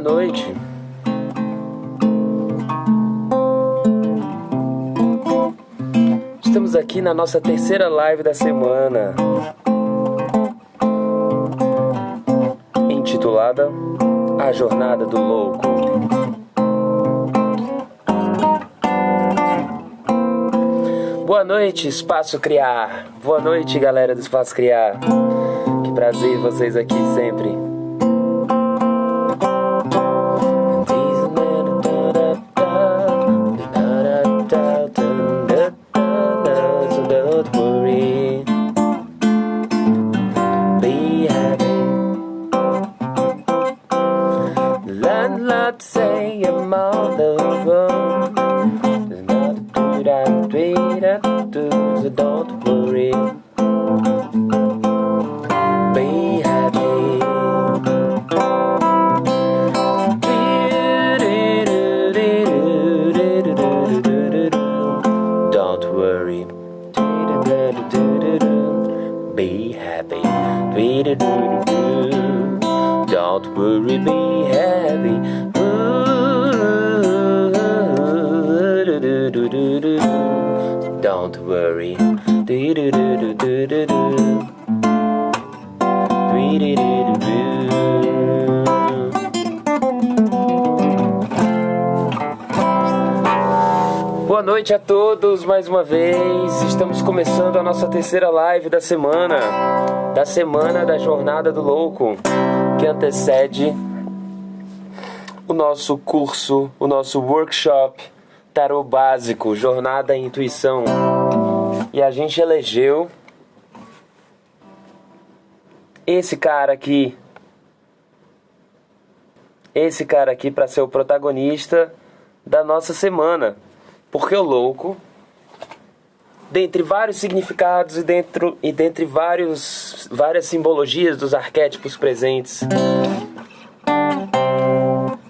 noite. Estamos aqui na nossa terceira live da semana, intitulada A Jornada do Louco. Boa noite, Espaço Criar. Boa noite, galera do Espaço Criar. Que prazer vocês aqui sempre. Don't worry, be happy. Don't worry, be happy. Don't worry, be happy. Don't worry. Boa noite a todos mais uma vez. Estamos começando a nossa terceira live da semana da Jornada do Louco, que antecede o nosso curso, o nosso workshop Tarô Básico, Jornada em Intuição. E a gente elegeu esse cara aqui para ser o protagonista da nossa semana. Porque o louco, dentre vários significados e dentre várias simbologias dos arquétipos presentes,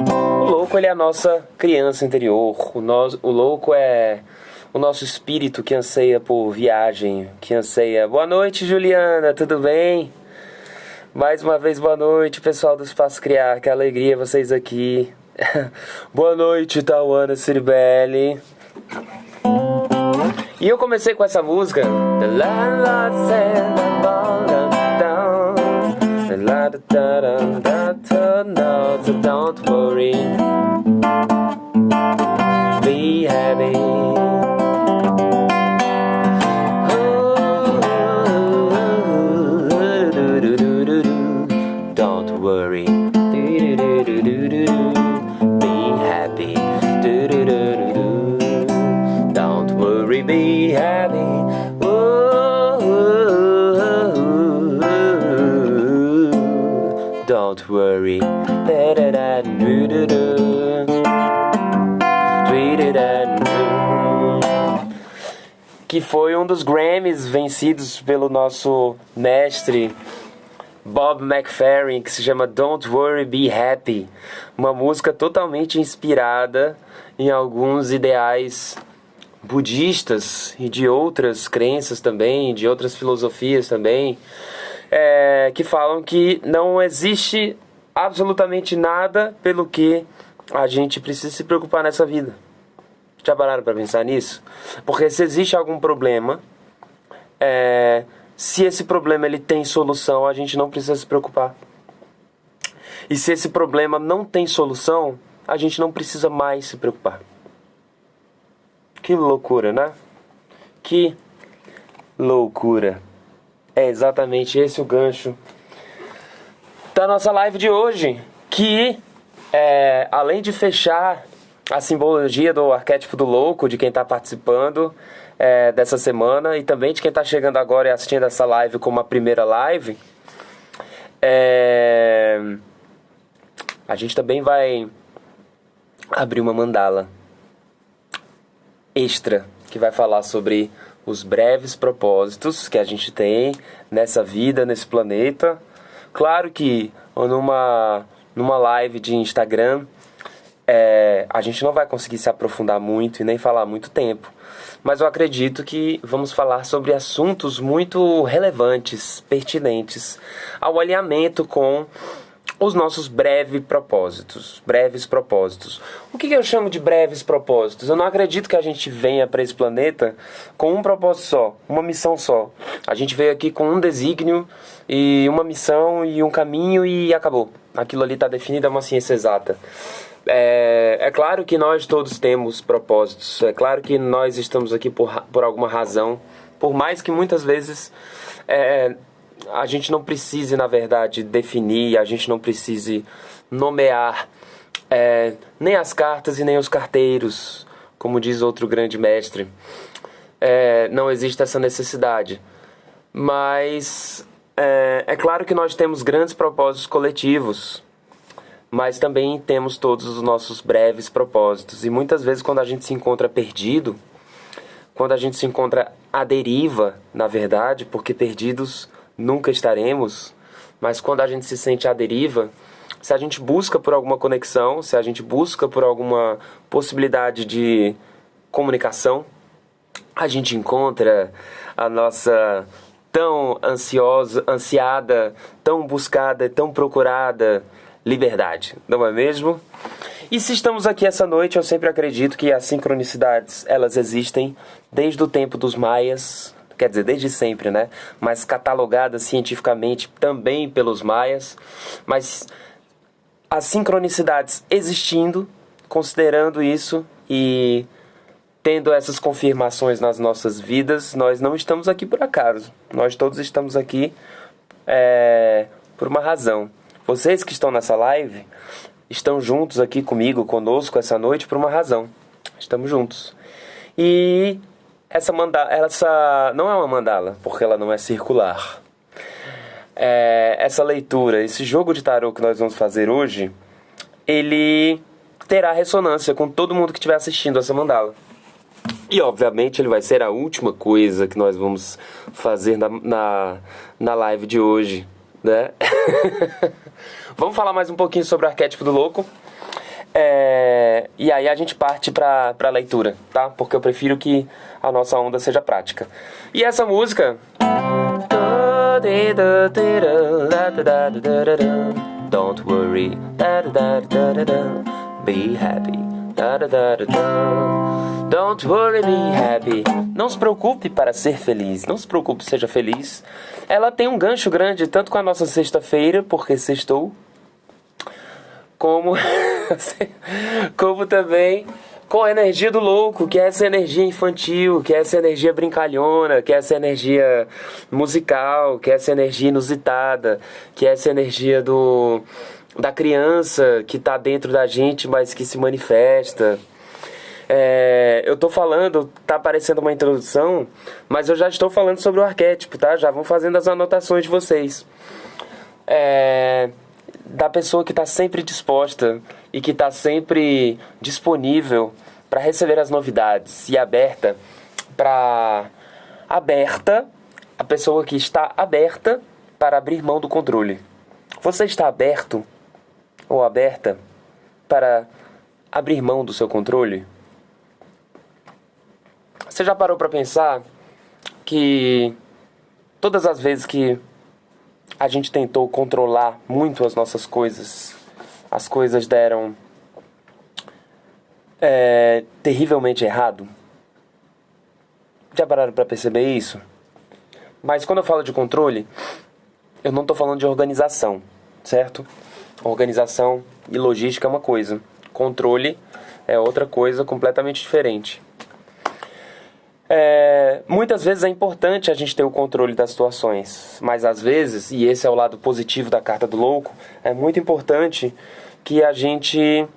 o louco ele é a nossa criança interior. O louco é o nosso espírito que anseia por viagem, que anseia... Boa noite, Juliana, tudo bem? Mais uma vez, boa noite, pessoal do Espaço Criar, que alegria vocês aqui. Boa noite, Tauana Ciribelli. E eu comecei com essa música. So don't worry, be happy. Don't worry, be happy. Don't worry, be happy. Don't worry. Que foi um dos Grammys vencidos pelo nosso mestre Bob McFerrin, que se chama Don't Worry, Be Happy. Uma música totalmente inspirada em alguns ideais budistas e de outras crenças também, de outras filosofias também, que falam que não existe absolutamente nada pelo que a gente precisa se preocupar nessa vida. Já pararam para pensar nisso? Porque se existe algum problema, se esse problema ele tem solução, a gente não precisa se preocupar. E se esse problema não tem solução, a gente não precisa mais se preocupar. Que loucura, né? Que loucura. É exatamente esse o gancho da nossa live de hoje, que além de fechar a simbologia do arquétipo do louco, de quem está participando dessa semana, e também de quem está chegando agora e assistindo essa live como a primeira live, a gente também vai abrir uma mandala extra, que vai falar sobre os breves propósitos que a gente tem nessa vida, nesse planeta. Claro que numa live de Instagram a gente não vai conseguir se aprofundar muito e nem falar muito tempo, mas eu acredito que vamos falar sobre assuntos muito relevantes, pertinentes ao alinhamento com os nossos breves propósitos. O que eu chamo de breves propósitos? Eu não acredito que a gente venha para esse planeta com um propósito só, uma missão só. A gente veio aqui com um desígnio e uma missão e um caminho e acabou. Aquilo ali está definido, é uma ciência exata. É claro que nós todos temos propósitos, é claro que nós estamos aqui por alguma razão, por mais que muitas vezes a gente não precise, na verdade, definir, a gente não precise nomear nem as cartas e nem os carteiros, como diz outro grande mestre. Não existe essa necessidade. Mas é claro que nós temos grandes propósitos coletivos, mas também temos todos os nossos breves propósitos. E muitas vezes quando a gente se encontra perdido, quando a gente se encontra à deriva, na verdade, porque perdidos nunca estaremos, mas quando a gente se sente à deriva, se a gente busca por alguma conexão, se a gente busca por alguma possibilidade de comunicação, a gente encontra a nossa tão ansiada, tão buscada, tão procurada liberdade, não é mesmo? E se estamos aqui essa noite, eu sempre acredito que as sincronicidades, elas existem desde o tempo dos maias, quer dizer, desde sempre, né? Mas catalogadas cientificamente também pelos maias. Mas as sincronicidades existindo, considerando isso e tendo essas confirmações nas nossas vidas, nós não estamos aqui por acaso. Nós todos estamos aqui por uma razão. Vocês que estão nessa live estão juntos aqui comigo, conosco essa noite por uma razão. Estamos juntos. E essa não é uma mandala, porque ela não é circular. Essa leitura, esse jogo de tarô que nós vamos fazer hoje, ele terá ressonância com todo mundo que estiver assistindo essa mandala. E, obviamente, ele vai ser a última coisa que nós vamos fazer na live de hoje, né? Vamos falar mais um pouquinho sobre o arquétipo do louco. E aí a gente parte pra leitura, tá? Porque eu prefiro que a nossa onda seja prática. E essa música... Don't worry, be happy. Don't worry, be happy. Não se preocupe para ser feliz. Não se preocupe, seja feliz. Ela tem um gancho grande tanto com a nossa sexta-feira, porque sextou, como também com a energia do louco, que é essa energia infantil, que é essa energia brincalhona, que é essa energia musical, que é essa energia inusitada, que é essa energia da criança que está dentro da gente, mas que se manifesta. Eu tô falando, tá aparecendo uma introdução, mas eu já estou falando sobre o arquétipo, tá? Já vão fazendo as anotações de vocês. Da pessoa que está sempre disposta e que está sempre disponível para receber as novidades e aberta, a pessoa que está aberta para abrir mão do controle. Você está aberto ou aberta para abrir mão do seu controle? Você já parou para pensar que todas as vezes que a gente tentou controlar muito as nossas coisas, as coisas deram terrivelmente errado? Já pararam para perceber isso? Mas quando eu falo de controle, eu não estou falando de organização, certo? Organização e logística é uma coisa, controle é outra coisa completamente diferente. Muitas vezes é importante a gente ter o controle das situações, mas às vezes, e esse é o lado positivo da carta do louco, é muito importante que a gente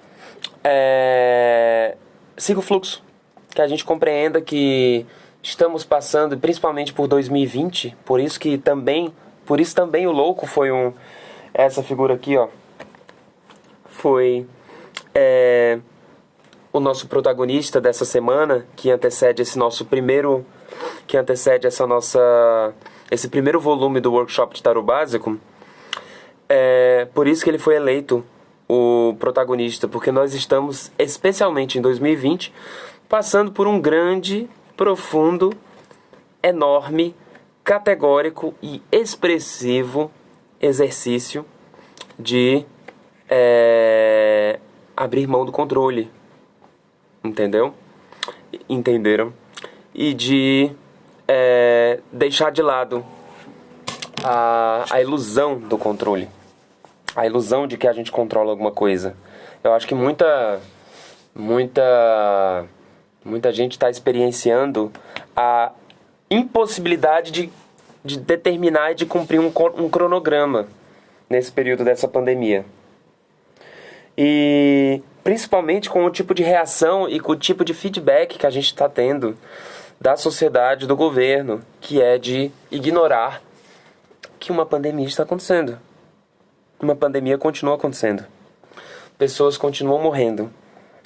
siga o fluxo, que a gente compreenda que estamos passando, principalmente por 2020, por isso também o louco foi essa figura aqui, ó, foi o nosso protagonista dessa semana, que antecede esse esse primeiro volume do workshop de tarô básico. Por isso que ele foi eleito o protagonista, porque nós estamos, especialmente em 2020, passando por um grande, profundo, enorme, categórico e expressivo exercício de abrir mão do controle, entendeu? Entenderam? E de deixar de lado a ilusão do controle, a ilusão de que a gente controla alguma coisa. Eu acho que muita gente está experienciando a impossibilidade de determinar e de cumprir um cronograma nesse período dessa pandemia. E principalmente com o tipo de reação e com o tipo de feedback que a gente está tendo da sociedade, do governo, que é de ignorar que uma pandemia está acontecendo. Uma pandemia continua acontecendo. Pessoas continuam morrendo.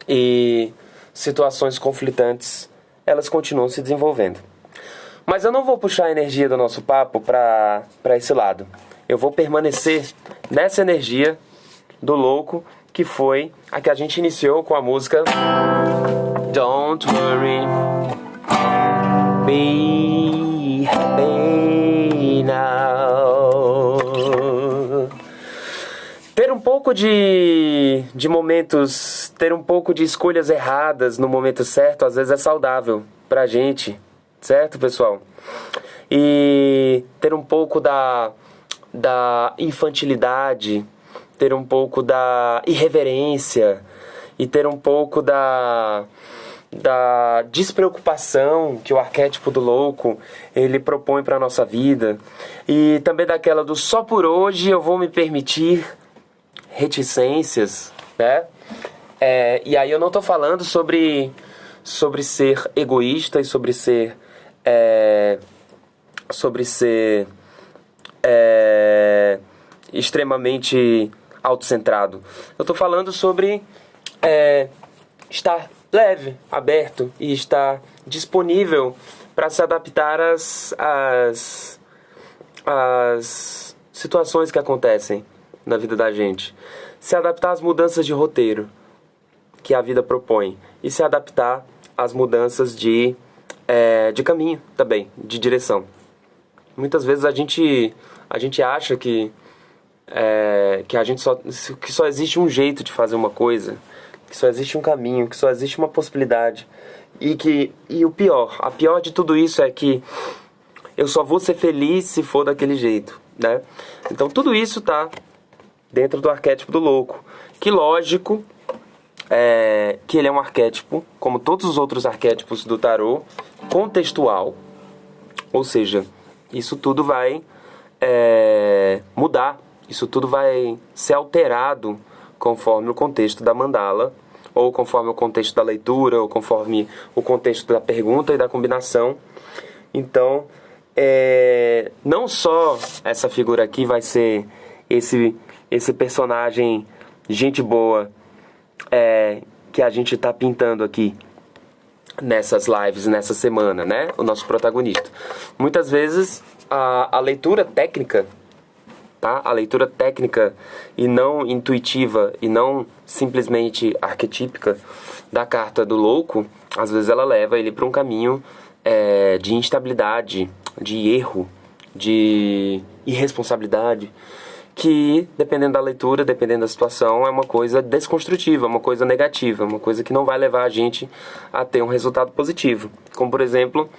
E situações conflitantes, elas continuam se desenvolvendo. Mas eu não vou puxar a energia do nosso papo para esse lado. Eu vou permanecer nessa energia do louco, que foi a que a gente iniciou com a música Don't Worry, Be Happy Now. Ter um pouco de momentos, ter um pouco de escolhas erradas no momento certo, às vezes é saudável pra gente, certo, pessoal? E ter um pouco da infantilidade, ter um pouco da irreverência e ter um pouco da despreocupação que o arquétipo do louco ele propõe para a nossa vida, e também daquela do só por hoje eu vou me permitir reticências, né? E aí eu não tô falando sobre ser egoísta e sobre ser extremamente autocentrado. Eu tô falando sobre estar leve, aberto e estar disponível para se adaptar às situações que acontecem na vida da gente. Se adaptar às mudanças de roteiro que a vida propõe e se adaptar às mudanças de caminho também, de direção. Muitas vezes a gente acha que só existe um jeito de fazer uma coisa, que só existe um caminho, que só existe uma possibilidade, e a pior de tudo isso é que eu só vou ser feliz se for daquele jeito, né? Então tudo isso tá dentro do arquétipo do louco, que lógico que ele é um arquétipo, como todos os outros arquétipos do tarô, contextual, ou seja, isso tudo vai mudar, isso tudo vai ser alterado conforme o contexto da mandala, ou conforme o contexto da leitura, ou conforme o contexto da pergunta e da combinação. Então, não só essa figura aqui vai ser esse personagem gente boa que a gente está pintando aqui nessas lives, nessa semana, né? O nosso protagonista. Muitas vezes a leitura técnica, tá? A leitura técnica e não intuitiva e não simplesmente arquetípica da carta do louco, às vezes ela leva ele para um caminho de instabilidade, de erro, de irresponsabilidade, que, dependendo da leitura, dependendo da situação, é uma coisa desconstrutiva, uma coisa negativa, uma coisa que não vai levar a gente a ter um resultado positivo. Como, por exemplo,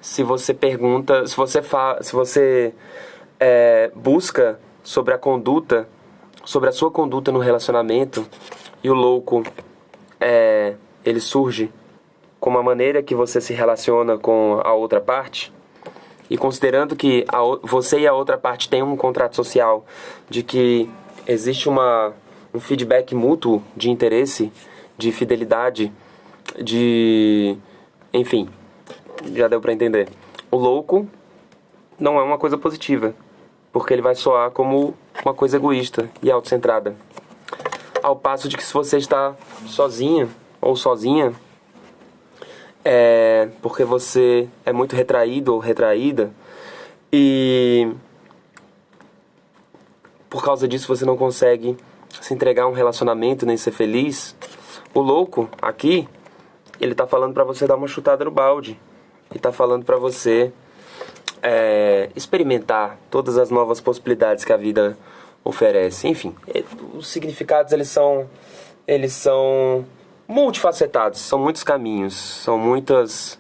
se você pergunta, se você busca sobre a conduta, sobre a sua conduta no relacionamento, e o louco, ele surge com uma maneira que você se relaciona com a outra parte, e considerando que você e a outra parte têm um contrato social de que existe um feedback mútuo de interesse, de fidelidade, enfim, já deu pra entender. O louco não é uma coisa positiva, porque ele vai soar como uma coisa egoísta e autocentrada. Ao passo de que se você está sozinha ou sozinha, porque você é muito retraído ou retraída, e por causa disso você não consegue se entregar a um relacionamento nem ser feliz. O louco aqui, ele tá falando pra você dar uma chutada no balde, ele tá falando pra você experimentar todas as novas possibilidades que a vida oferece. Enfim, os significados eles são multifacetados, são muitos caminhos, são muitos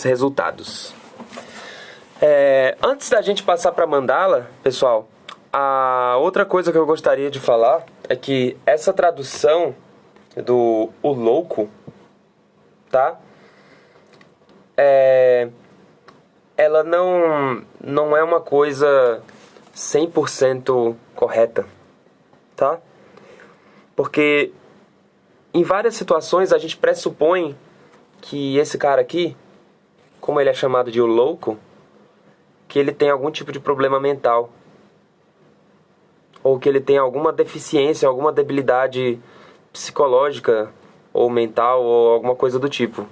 resultados. Antes da gente passar para mandala, pessoal, a outra coisa que eu gostaria de falar é que essa tradução do o louco, tá? Ela não é uma coisa 100% correta, tá? Porque em várias situações a gente pressupõe que esse cara aqui, como ele é chamado de o louco, que ele tem algum tipo de problema mental, ou que ele tem alguma deficiência, alguma debilidade psicológica ou mental ou alguma coisa do tipo.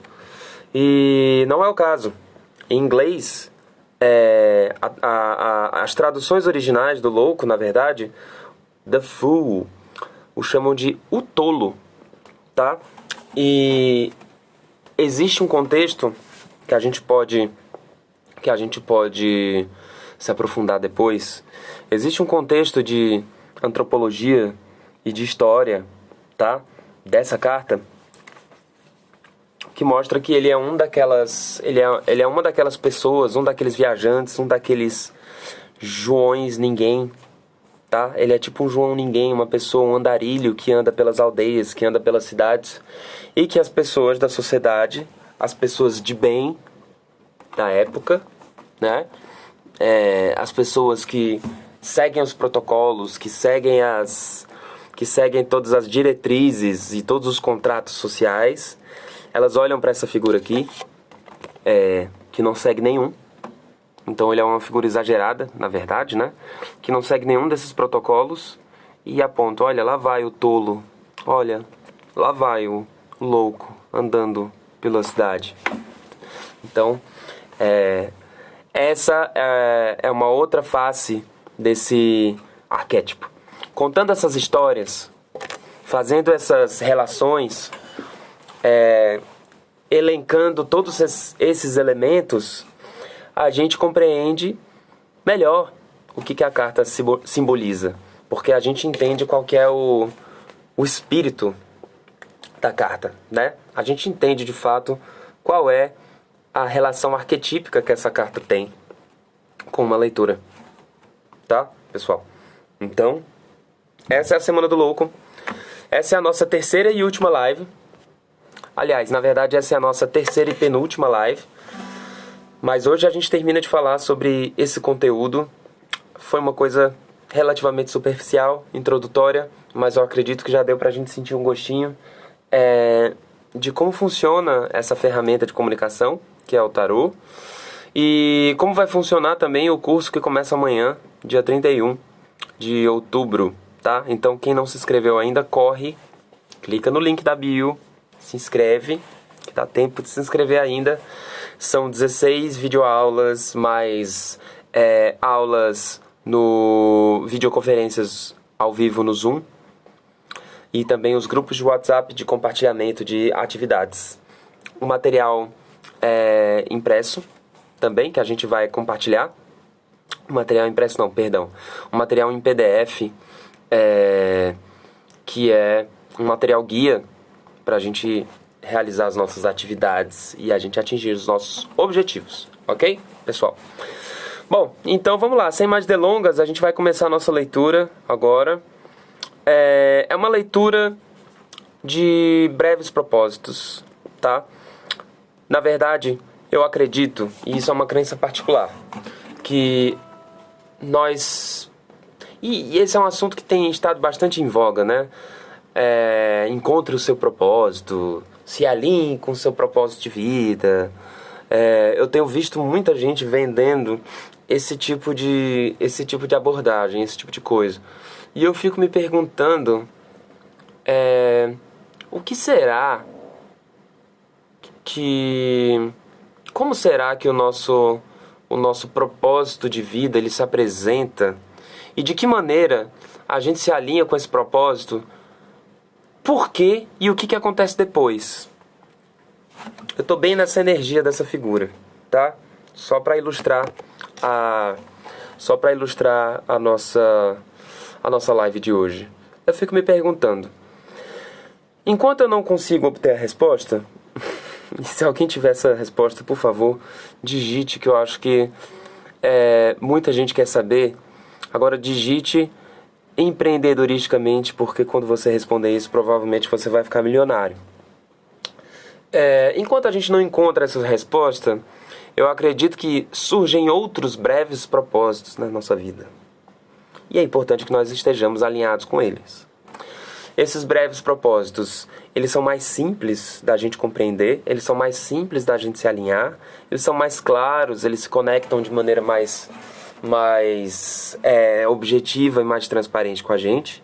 E não é o caso. Em inglês, as traduções originais do louco, na verdade, the fool, o chamam de o tolo, tá? E existe um contexto que a gente pode se aprofundar depois. Existe um contexto de antropologia e de história, tá? Dessa carta, que mostra que ele é uma daquelas pessoas, um daqueles viajantes, um daqueles Joões ninguém, tá? Ele é tipo um João ninguém, uma pessoa, um andarilho que anda pelas aldeias, que anda pelas cidades, e que as pessoas da sociedade, as pessoas de bem da época, né? As pessoas que seguem os protocolos, que seguem todas as diretrizes e todos os contratos sociais, elas olham para essa figura aqui, que não segue nenhum. Então ele é uma figura exagerada, na verdade, né? Que não segue nenhum desses protocolos e aponta, olha, lá vai o tolo, olha, lá vai o louco andando pela cidade. Então, essa é uma outra face desse arquétipo. Contando essas histórias, fazendo essas relações, elencando todos esses elementos, a gente compreende melhor o que a carta simboliza. Porque a gente entende qual que é o espírito da carta, né? A gente entende de fato qual é a relação arquetípica que essa carta tem com uma leitura. Tá, pessoal? Então, essa é a Semana do Louco. Essa é a nossa terceira e última live. Aliás, na verdade, essa é a nossa terceira e penúltima live. Mas hoje a gente termina de falar sobre esse conteúdo. Foi uma coisa relativamente superficial, introdutória, mas eu acredito que já deu pra gente sentir um gostinho de como funciona essa ferramenta de comunicação, que é o tarô, e como vai funcionar também o curso que começa amanhã, dia 31 de outubro, tá? Então quem não se inscreveu ainda, corre, clica no link da bio, se inscreve, que dá tempo de se inscrever ainda. São 16 videoaulas, mais aulas no videoconferências ao vivo no Zoom, e também os grupos de WhatsApp de compartilhamento de atividades. O material impresso também, que a gente vai compartilhar. O material impresso não, perdão. O material em PDF, que é um material guia para a gente realizar as nossas atividades e a gente atingir os nossos objetivos. Ok, pessoal? Bom, então vamos lá. Sem mais delongas, a gente vai começar a nossa leitura agora. É uma leitura de breves propósitos, tá? Na verdade, eu acredito, e isso é uma crença particular, que nós... E esse é um assunto que tem estado bastante em voga, né? Encontre o seu propósito, se alinhe com o seu propósito de vida. Eu tenho visto muita gente vendendo esse tipo de abordagem, esse tipo de coisa. E eu fico me perguntando, o que será que... Como será que o nosso propósito de vida ele se apresenta? E de que maneira a gente se alinha com esse propósito? Por quê? E o que acontece depois? Eu tô bem nessa energia dessa figura, tá? Só para ilustrar só para ilustrar a nossa live de hoje. Eu fico me perguntando, enquanto eu não consigo obter a resposta, e se alguém tiver essa resposta, por favor, digite, que eu acho que muita gente quer saber. Agora digite empreendedoristicamente, porque quando você responder isso, provavelmente você vai ficar milionário. Enquanto a gente não encontra essa resposta, eu acredito que surgem outros breves propósitos na nossa vida. E é importante que nós estejamos alinhados com eles. Esses breves propósitos, eles são mais simples da gente compreender, eles são mais simples da gente se alinhar, eles são mais claros, eles se conectam de maneira mais objetiva e mais transparente com a gente.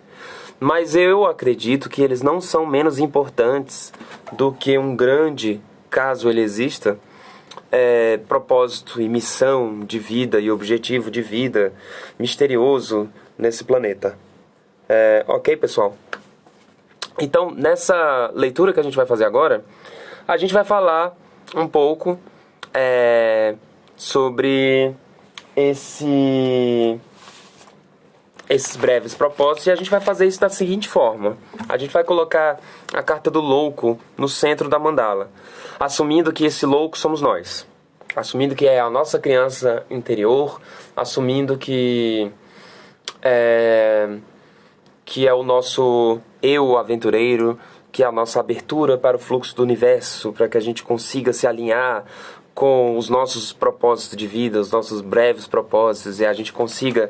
Mas eu acredito que eles não são menos importantes do que um grande, caso ele exista, propósito e missão de vida e objetivo de vida misterioso nesse planeta. Ok, pessoal? Então, nessa leitura que a gente vai fazer agora, a gente vai falar um pouco sobre esses breves propósitos, e a gente vai fazer isso da seguinte forma. A gente vai colocar a carta do louco no centro da mandala, assumindo que esse louco somos nós, assumindo que é a nossa criança interior, assumindo que é o nosso eu aventureiro, que é a nossa abertura para o fluxo do universo, para que a gente consiga se alinhar com os nossos propósitos de vida, os nossos breves propósitos, e a gente consiga...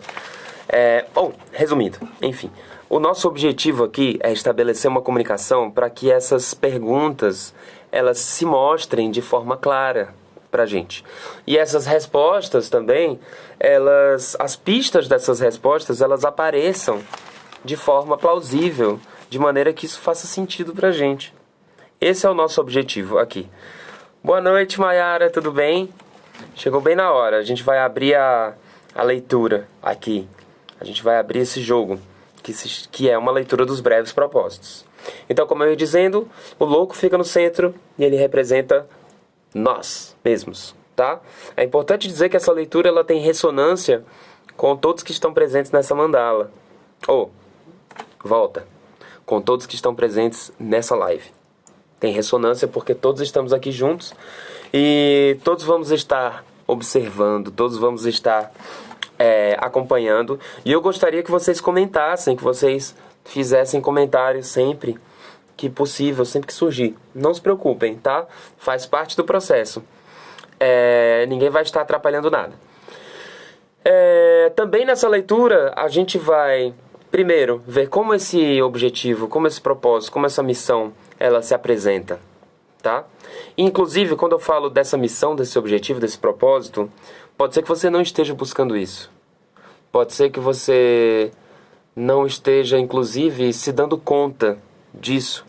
resumindo, enfim, o nosso objetivo aqui é estabelecer uma comunicação para que essas perguntas, elas se mostrem de forma clara pra gente. E essas respostas também, as pistas dessas respostas, elas apareçam de forma plausível, de maneira que isso faça sentido pra gente. Esse é o nosso objetivo aqui. Boa noite, Mayara, tudo bem? Chegou bem na hora, a gente vai abrir a leitura aqui. A gente vai abrir esse jogo, que é uma leitura dos breves propósitos. Então, como eu ia dizendo, o louco fica no centro e ele representa nós mesmos, tá? É importante dizer que essa leitura ela tem ressonância com todos que estão presentes nessa mandala. Com todos que estão presentes nessa live. Tem ressonância porque todos estamos aqui juntos e todos vamos estar observando, todos vamos estar acompanhando. E eu gostaria que vocês comentassem, que vocês fizessem comentários sempre que possível, sempre que surgir. Não se preocupem, tá? Faz parte do processo. Ninguém vai estar atrapalhando nada. Também nessa leitura, a gente vai, primeiro, ver como esse objetivo, como esse propósito, como essa missão, ela se apresenta, tá? Inclusive, quando eu falo dessa missão, desse objetivo, desse propósito, pode ser que você não esteja buscando isso. Pode ser que você não esteja, inclusive, se dando conta disso,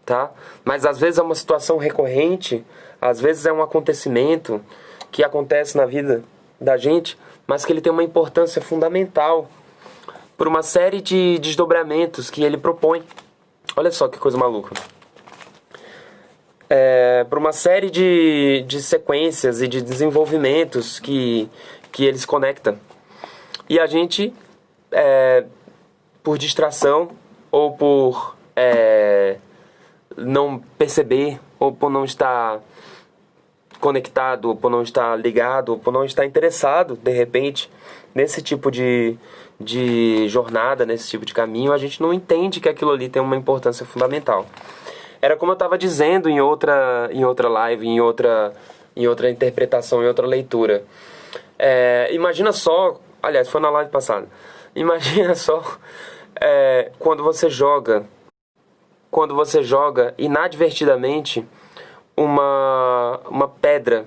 tá? Mas às vezes é uma situação recorrente, às vezes é um acontecimento que acontece na vida da gente, mas que ele tem uma importância fundamental por uma série de desdobramentos que ele propõe. Olha só que coisa maluca. Por uma série de sequências e de desenvolvimentos que ele se conecta. E a gente, por distração, ou por não perceber, ou por não estar conectado, ou por não estar ligado, ou por não estar interessado, de repente, nesse tipo de jornada, nesse tipo de caminho, a gente não entende que aquilo ali tem uma importância fundamental. Era como eu estava dizendo em outra live, em outra interpretação, em outra leitura. Imagina só, aliás, foi na live passada. Imagina só quando você joga inadvertidamente uma pedra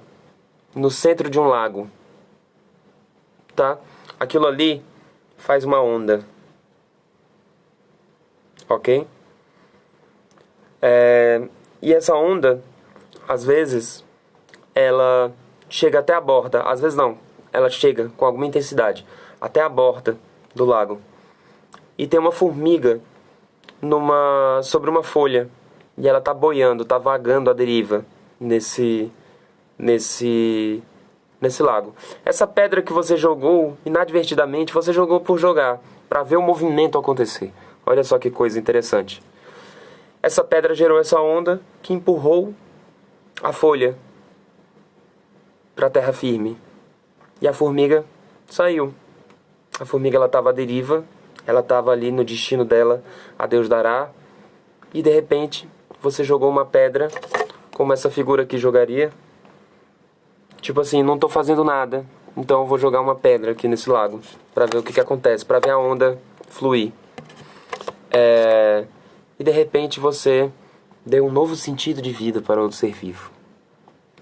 no centro de um lago, tá? Aquilo ali faz uma onda, ok? E essa onda, às vezes, ela chega até a borda. Às vezes não, ela chega com alguma intensidade até a borda do lago. E tem uma formiga sobre uma folha. E ela tá boiando, tá vagando à deriva nesse nesse lago. Essa pedra que você jogou, inadvertidamente, você jogou por jogar, para ver o movimento acontecer. Olha só que coisa interessante. Essa pedra gerou essa onda que empurrou a folha para a terra firme. E a formiga saiu. A formiga, ela estava à deriva, ela estava ali no destino dela, a Deus dará. E de repente, você jogou uma pedra, como essa figura aqui jogaria. Tipo assim, não estou fazendo nada, então eu vou jogar uma pedra aqui nesse lago, para ver o que acontece, para ver a onda fluir. E de repente você deu um novo sentido de vida para o ser vivo.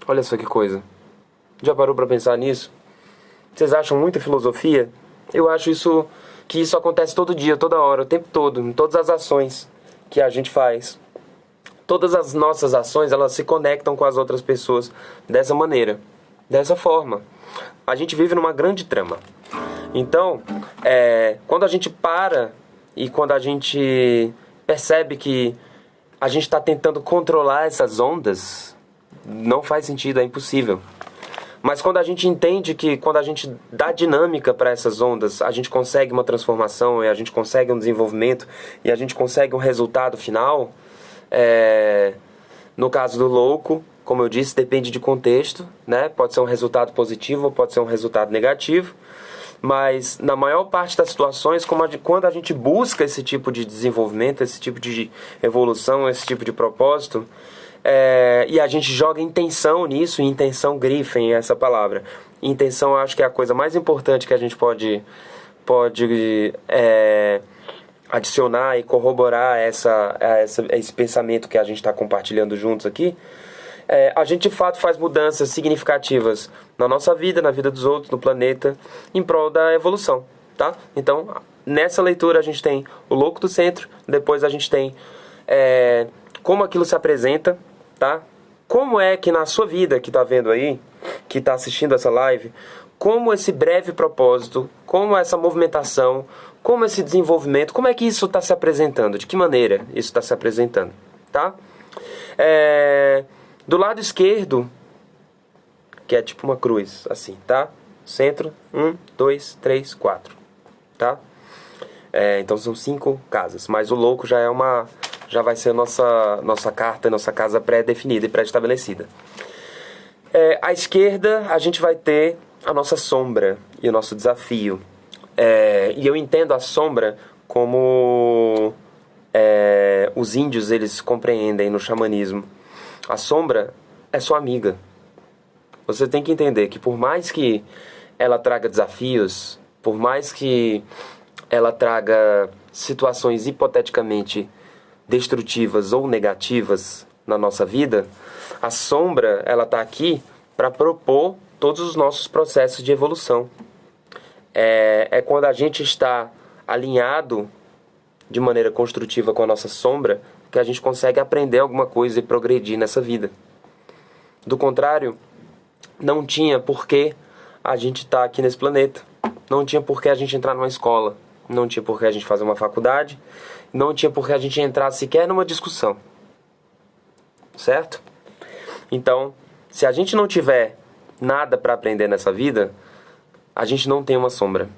Olha só que coisa. Já parou para pensar nisso? Vocês acham muita filosofia? Eu acho que isso acontece todo dia, toda hora, o tempo todo, em todas as ações que a gente faz. Todas as nossas ações, elas se conectam com as outras pessoas dessa maneira, dessa forma. A gente vive numa grande trama. Então, quando a gente para e quando a gente percebe que a gente está tentando controlar essas ondas, não faz sentido, é impossível. Mas quando a gente entende que quando a gente dá dinâmica para essas ondas, a gente consegue uma transformação, e a gente consegue um desenvolvimento, e a gente consegue um resultado final. No caso do louco, como eu disse, depende de contexto, né? Pode ser um resultado positivo ou pode ser um resultado negativo. Mas na maior parte das situações, quando a gente busca esse tipo de desenvolvimento, esse tipo de evolução, esse tipo de propósito, e a gente joga intenção nisso, e intenção, grifem essa palavra. Intenção, eu acho que é a coisa mais importante que a gente pode adicionar e corroborar esse pensamento que a gente está compartilhando juntos aqui. A gente de fato faz mudanças significativas na nossa vida, na vida dos outros, no planeta, em prol da evolução, tá? Então, nessa leitura a gente tem o louco do centro, depois a gente tem como aquilo se apresenta, tá? Como é que na sua vida, que tá vendo aí, que tá assistindo essa live, como esse breve propósito, como essa movimentação, como esse desenvolvimento, como é que isso está se apresentando, de que maneira isso está se apresentando, tá? Do lado esquerdo, que é tipo uma cruz, assim, tá? Centro, 1, 2, 3, 4, tá? Então são 5 casas, mas o louco já vai ser a nossa carta, nossa casa pré-definida e pré-estabelecida. À esquerda, a gente vai ter a nossa sombra e o nosso desafio. E eu entendo a sombra como os índios eles compreendem no xamanismo. A sombra é sua amiga. Você tem que entender que por mais que ela traga desafios, por mais que ela traga situações hipoteticamente destrutivas ou negativas na nossa vida, a sombra ela está aqui para propor todos os nossos processos de evolução. É quando a gente está alinhado de maneira construtiva com a nossa sombra que a gente consegue aprender alguma coisa e progredir nessa vida. Do contrário, não tinha por que a gente estar aqui nesse planeta. Não tinha por que a gente entrar numa escola. Não tinha por que a gente fazer uma faculdade. Não tinha por que a gente entrar sequer numa discussão. Certo? Então, se a gente não tiver nada para aprender nessa vida, a gente não tem uma sombra.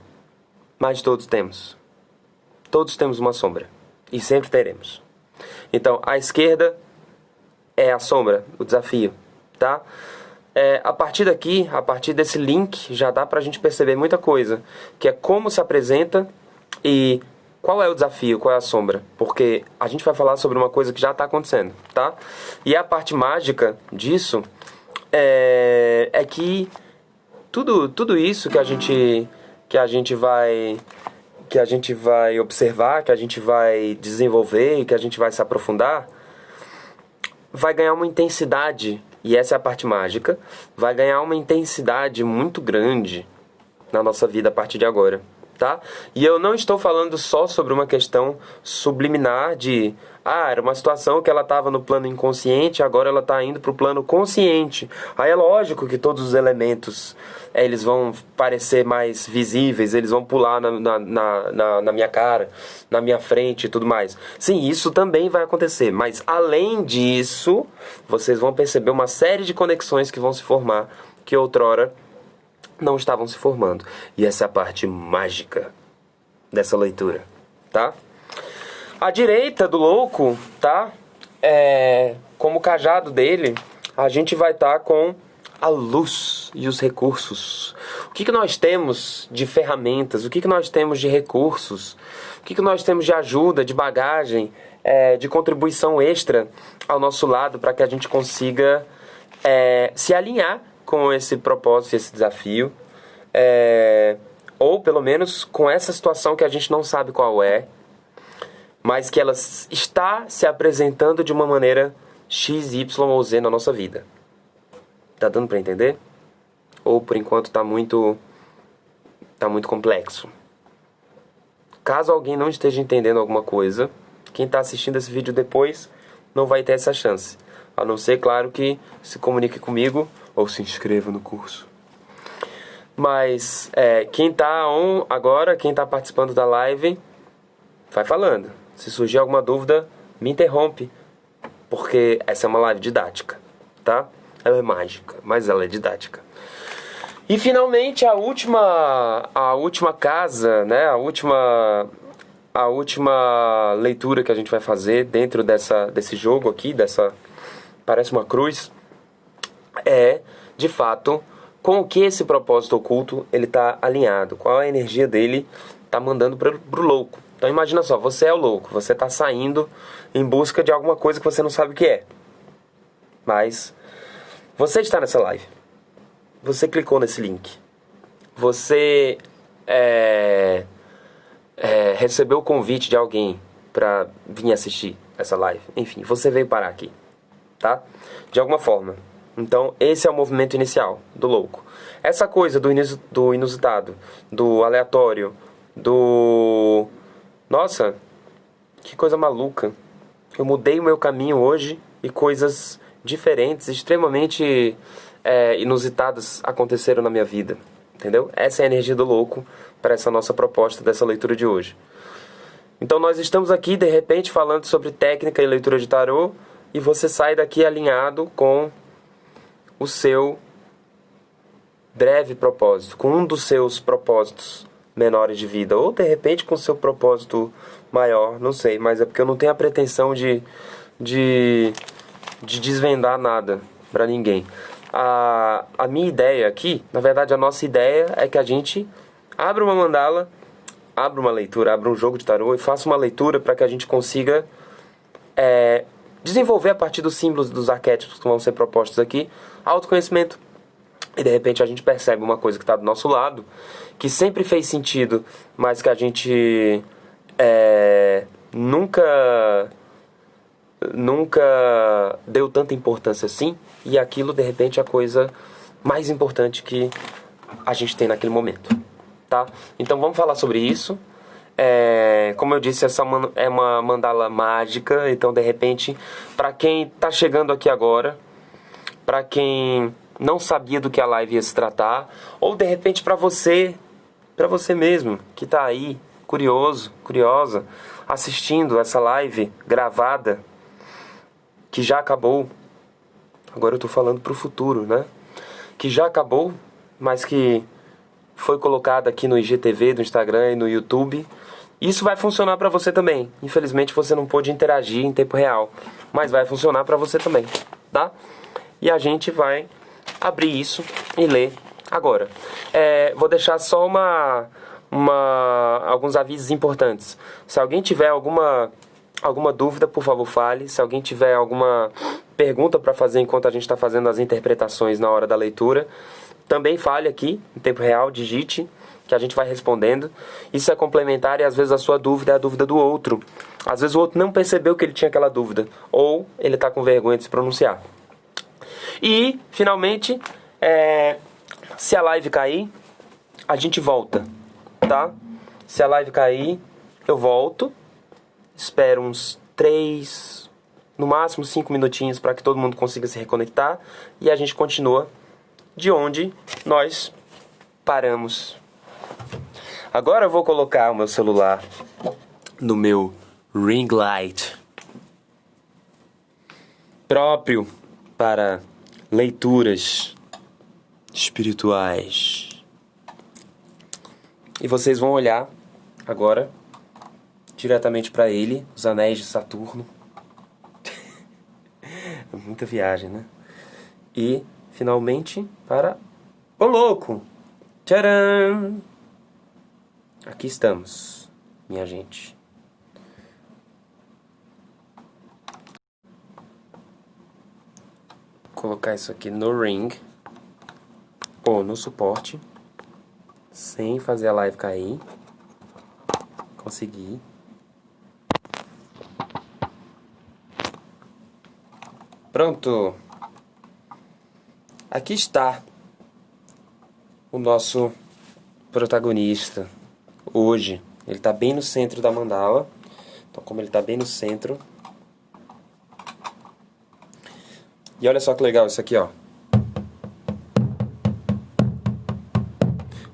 Mas todos temos. Todos temos uma sombra. E sempre teremos. Então, a esquerda é a sombra, o desafio, tá? A partir daqui, a partir desse link, já dá pra gente perceber muita coisa. Que é como se apresenta e qual é o desafio, qual é a sombra. Porque a gente vai falar sobre uma coisa que já tá acontecendo, tá? E a parte mágica disso é que tudo isso que a gente vai observar, que a gente vai desenvolver, que a gente vai se aprofundar, vai ganhar uma intensidade, e essa é a parte mágica, vai ganhar uma intensidade muito grande na nossa vida a partir de agora, tá? E eu não estou falando só sobre uma questão subliminar de era uma situação que ela estava no plano inconsciente, agora ela está indo para o plano consciente. Aí é lógico que todos os elementos eles vão parecer mais visíveis, eles vão pular na minha cara, na minha frente e tudo mais. Sim, isso também vai acontecer, mas além disso, vocês vão perceber uma série de conexões que vão se formar, que outrora não estavam se formando. E essa é a parte mágica dessa leitura, tá? À direita do louco, tá? Como cajado dele, a gente vai estar com a luz e os recursos. O que nós temos de ferramentas? O que nós temos de recursos? O que nós temos de ajuda, de bagagem, de contribuição extra ao nosso lado para que a gente consiga se alinhar com esse propósito, esse desafio, ou pelo menos com essa situação que a gente não sabe qual é, mas que ela está se apresentando de uma maneira X, Y ou Z na nossa vida. Tá dando para entender? Ou por enquanto tá muito complexo? Caso alguém não esteja entendendo alguma coisa, quem está assistindo esse vídeo depois não vai ter essa chance. A não ser, claro, que se comunique comigo ou se inscreva no curso. Mas quem está on agora, quem está participando da live, vai falando. Se surgir alguma dúvida, me interrompe, porque essa é uma live didática, tá? Ela é mágica, mas ela é didática. E finalmente a última casa, né? A última leitura que a gente vai fazer dentro desse jogo aqui, parece uma cruz, de fato, com o que esse propósito oculto ele está alinhado, qual a energia dele está mandando pro louco. Então imagina só, você é o louco, você está saindo em busca de alguma coisa que você não sabe o que é. Mas você está nessa live, você clicou nesse link, você recebeu o convite de alguém para vir assistir essa live. Enfim, você veio parar aqui, tá? De alguma forma. Então, esse é o movimento inicial do louco. Essa coisa do inusitado, do aleatório, Nossa, que coisa maluca. Eu mudei o meu caminho hoje e coisas diferentes, extremamente inusitadas aconteceram na minha vida. Entendeu? Essa é a energia do louco para essa nossa proposta dessa leitura de hoje. Então nós estamos aqui, de repente, falando sobre técnica e leitura de tarô, e você sai daqui alinhado com o seu breve propósito, com um dos seus propósitos menores de vida, ou de repente com o seu propósito maior, não sei, mas é porque eu não tenho a pretensão de desvendar nada para ninguém. A minha ideia aqui, na verdade a nossa ideia é que a gente abra uma mandala, abra uma leitura, abra um jogo de tarô e faça uma leitura para que a gente consiga desenvolver a partir dos símbolos, dos arquétipos que vão ser propostos aqui, autoconhecimento. E de repente a gente percebe uma coisa que está do nosso lado, que sempre fez sentido, mas que a gente nunca deu tanta importância assim, e aquilo de repente é a coisa mais importante que a gente tem naquele momento, tá? Então vamos falar sobre isso. Como eu disse, essa é uma mandala mágica, então de repente, para quem tá chegando aqui agora, para quem não sabia do que a live ia se tratar, ou de repente para você mesmo que tá aí, curioso, curiosa, assistindo essa live gravada, que já acabou. Agora eu tô falando pro futuro, né? Que já acabou, mas que foi colocada aqui no IGTV, no Instagram e no YouTube. Isso vai funcionar para você também. Infelizmente você não pôde interagir em tempo real, mas vai funcionar para você também, tá? E a gente vai abrir isso e ler agora. Vou deixar só alguns avisos importantes. Se alguém tiver alguma dúvida, por favor, fale. Se alguém tiver alguma pergunta para fazer enquanto a gente está fazendo as interpretações na hora da leitura, também fale aqui, em tempo real, digite, que a gente vai respondendo. Isso é complementar e às vezes a sua dúvida é a dúvida do outro. Às vezes o outro não percebeu que ele tinha aquela dúvida, ou ele está com vergonha de se pronunciar. E, finalmente, se a live cair, a gente volta, tá? Se a live cair, eu volto. Espero uns 3, no máximo 5 minutinhos para que todo mundo consiga se reconectar. E a gente continua de onde nós paramos. Agora eu vou colocar o meu celular no meu ring light, próprio para leituras espirituais. E vocês vão olhar agora diretamente para ele, os anéis de Saturno. Muita viagem, né? E, finalmente, para o louco. Tcharam! Aqui estamos, minha gente. Vou colocar isso aqui no ring, ou no suporte, sem fazer a live cair. Consegui. Pronto. Aqui está o nosso protagonista hoje. Ele está bem no centro da mandala. Então, como ele está bem no centro. E olha só que legal isso aqui, ó.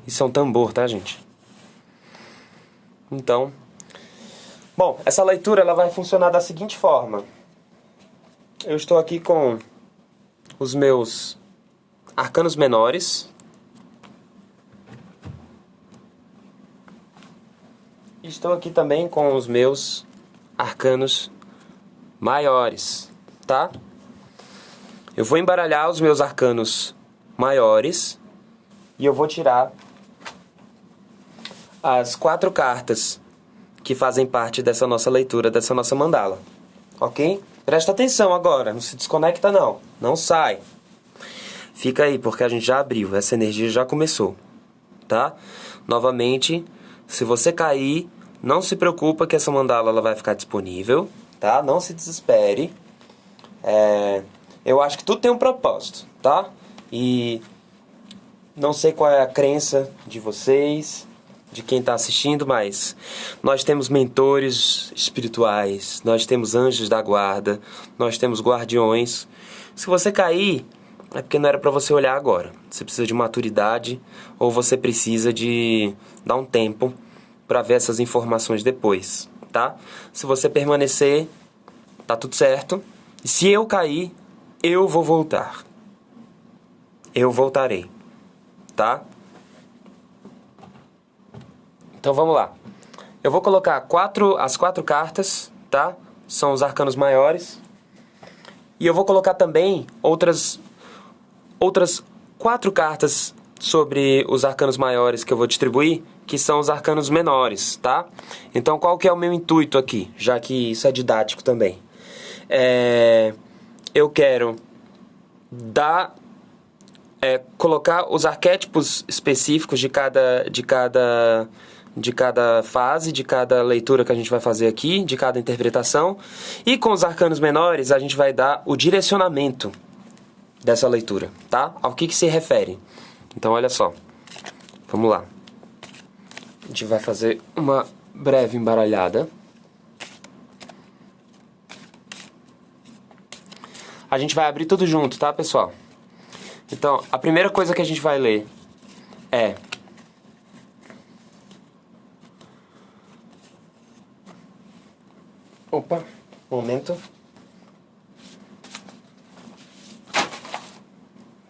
Isso é um tambor, tá, gente? Então, bom, essa leitura ela vai funcionar da seguinte forma. Eu estou aqui com os meus arcanos menores. Estou aqui também com os meus arcanos maiores, tá? Eu vou embaralhar os meus arcanos maiores e eu vou tirar as 4 cartas que fazem parte dessa nossa leitura, dessa nossa mandala, ok? Presta atenção agora, não se desconecta não, não sai. Fica aí, porque a gente já abriu, essa energia já começou, tá? Novamente, se você cair, não se preocupa que essa mandala ela vai ficar disponível, tá? Não se desespere. Eu acho que tudo tem um propósito, tá? E não sei qual é a crença de vocês, de quem está assistindo, mas nós temos mentores espirituais, nós temos anjos da guarda, nós temos guardiões. Se você cair, é porque não era para você olhar agora. Você precisa de maturidade ou você precisa de dar um tempo para ver essas informações depois, tá? Se você permanecer, tá tudo certo. E se eu cair, eu vou voltar. Eu voltarei, tá? Então vamos lá. Eu vou colocar as 4 cartas, tá? São os arcanos maiores. E eu vou colocar também outras 4 cartas sobre os arcanos maiores que eu vou distribuir, que são os arcanos menores, tá? Então qual que é o meu intuito aqui, já que isso é didático também? Eu quero colocar os arquétipos específicos de cada fase, de cada leitura que a gente vai fazer aqui, de cada interpretação. E com os arcanos menores, a gente vai dar o direcionamento dessa leitura, tá? Ao que se refere. Então, olha só. Vamos lá. A gente vai fazer uma breve embaralhada. A gente vai abrir tudo junto, tá, pessoal? Então, a primeira coisa que a gente vai ler é... Opa, momento.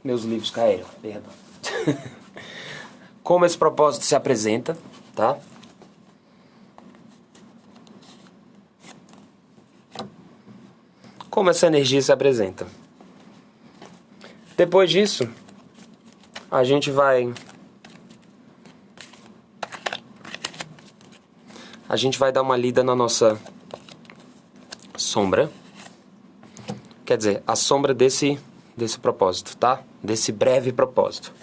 Meus livros caíram, perdão. Como esse propósito se apresenta, tá? Como essa energia se apresenta. Depois disso, a gente vai dar uma lida na nossa sombra. Quer dizer, a sombra desse propósito, tá? Desse breve propósito.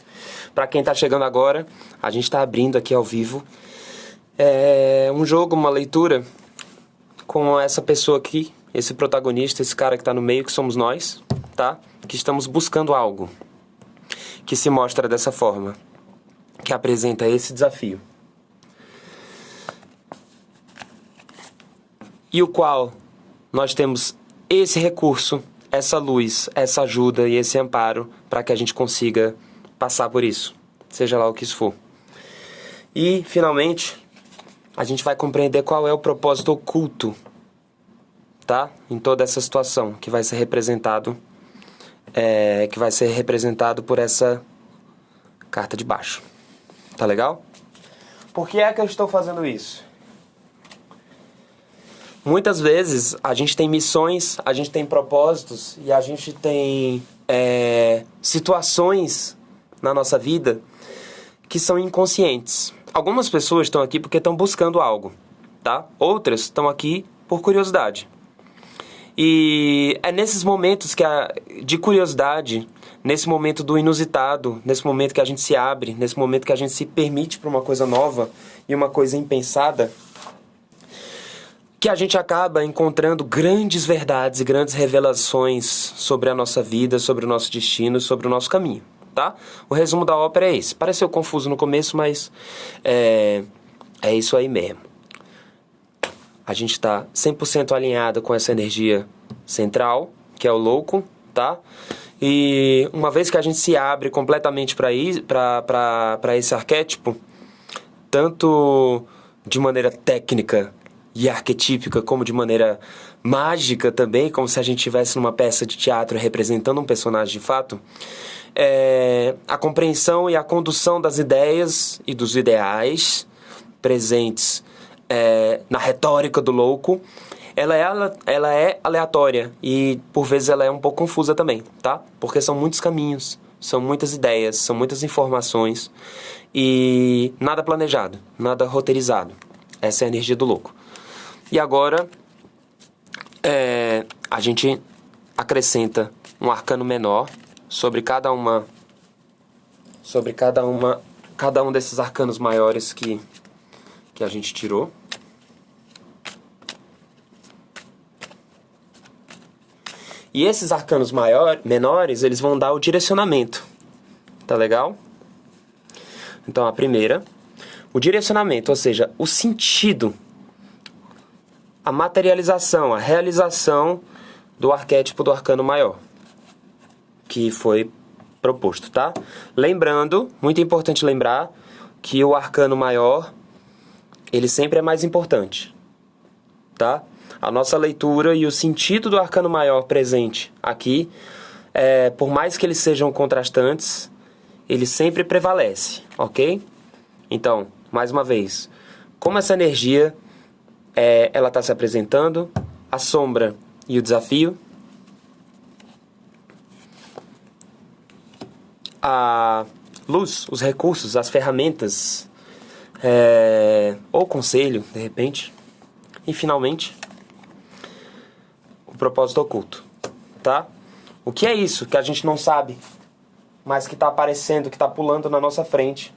Para quem tá chegando agora, a gente tá abrindo aqui ao vivo um jogo, uma leitura com essa pessoa aqui, esse protagonista, esse cara que tá no meio, que somos nós, tá? Que estamos buscando algo que se mostra dessa forma, que apresenta esse desafio. E o qual nós temos esse recurso, essa luz, essa ajuda e esse amparo para que a gente consiga passar por isso, seja lá o que isso for. E, finalmente, a gente vai compreender qual é o propósito oculto, tá? Em toda essa situação que vai ser representado por essa carta de baixo. Tá legal? Por que é que eu estou fazendo isso? Muitas vezes a gente tem missões, a gente tem propósitos e a gente tem situações na nossa vida que são inconscientes. Algumas pessoas estão aqui porque estão buscando algo, tá? Outras estão aqui por curiosidade. E é nesses momentos de curiosidade, nesse momento do inusitado, nesse momento que a gente se abre, nesse momento que a gente se permite para uma coisa nova e uma coisa impensada, que a gente acaba encontrando grandes verdades e grandes revelações sobre a nossa vida, sobre o nosso destino, sobre o nosso caminho, tá? O resumo da ópera é esse. Pareceu confuso no começo, mas é isso aí mesmo. A gente está 100% alinhado com essa energia central, que é o louco, tá? E uma vez que a gente se abre completamente para esse arquétipo, tanto de maneira técnica e arquetípica, como de maneira mágica também, como se a gente estivesse numa peça de teatro representando um personagem de fato, a compreensão e a condução das ideias e dos ideais presentes na retórica do louco, ela é aleatória e por vezes ela é um pouco confusa também, tá? Porque são muitos caminhos, são muitas ideias, são muitas informações e nada planejado, nada roteirizado. Essa é a energia do louco. E agora a gente acrescenta um arcano menor sobre cada um desses arcanos maiores que a gente tirou. E esses arcanos menores, eles vão dar o direcionamento. Tá legal? Então, a primeira, o direcionamento, ou seja, o sentido, a materialização, a realização do arquétipo do arcano maior, que foi proposto, tá? Lembrando, muito importante lembrar, que o arcano maior, ele sempre é mais importante, tá? A nossa leitura e o sentido do arcano maior presente aqui, por mais que eles sejam contrastantes, ele sempre prevalece, ok? Então, mais uma vez, como essa energia ela está se apresentando, a sombra e o desafio, a luz, os recursos, as ferramentas, ou conselho, de repente, e finalmente o propósito oculto, tá? O que é isso que a gente não sabe, mas que está aparecendo, que está pulando na nossa frente,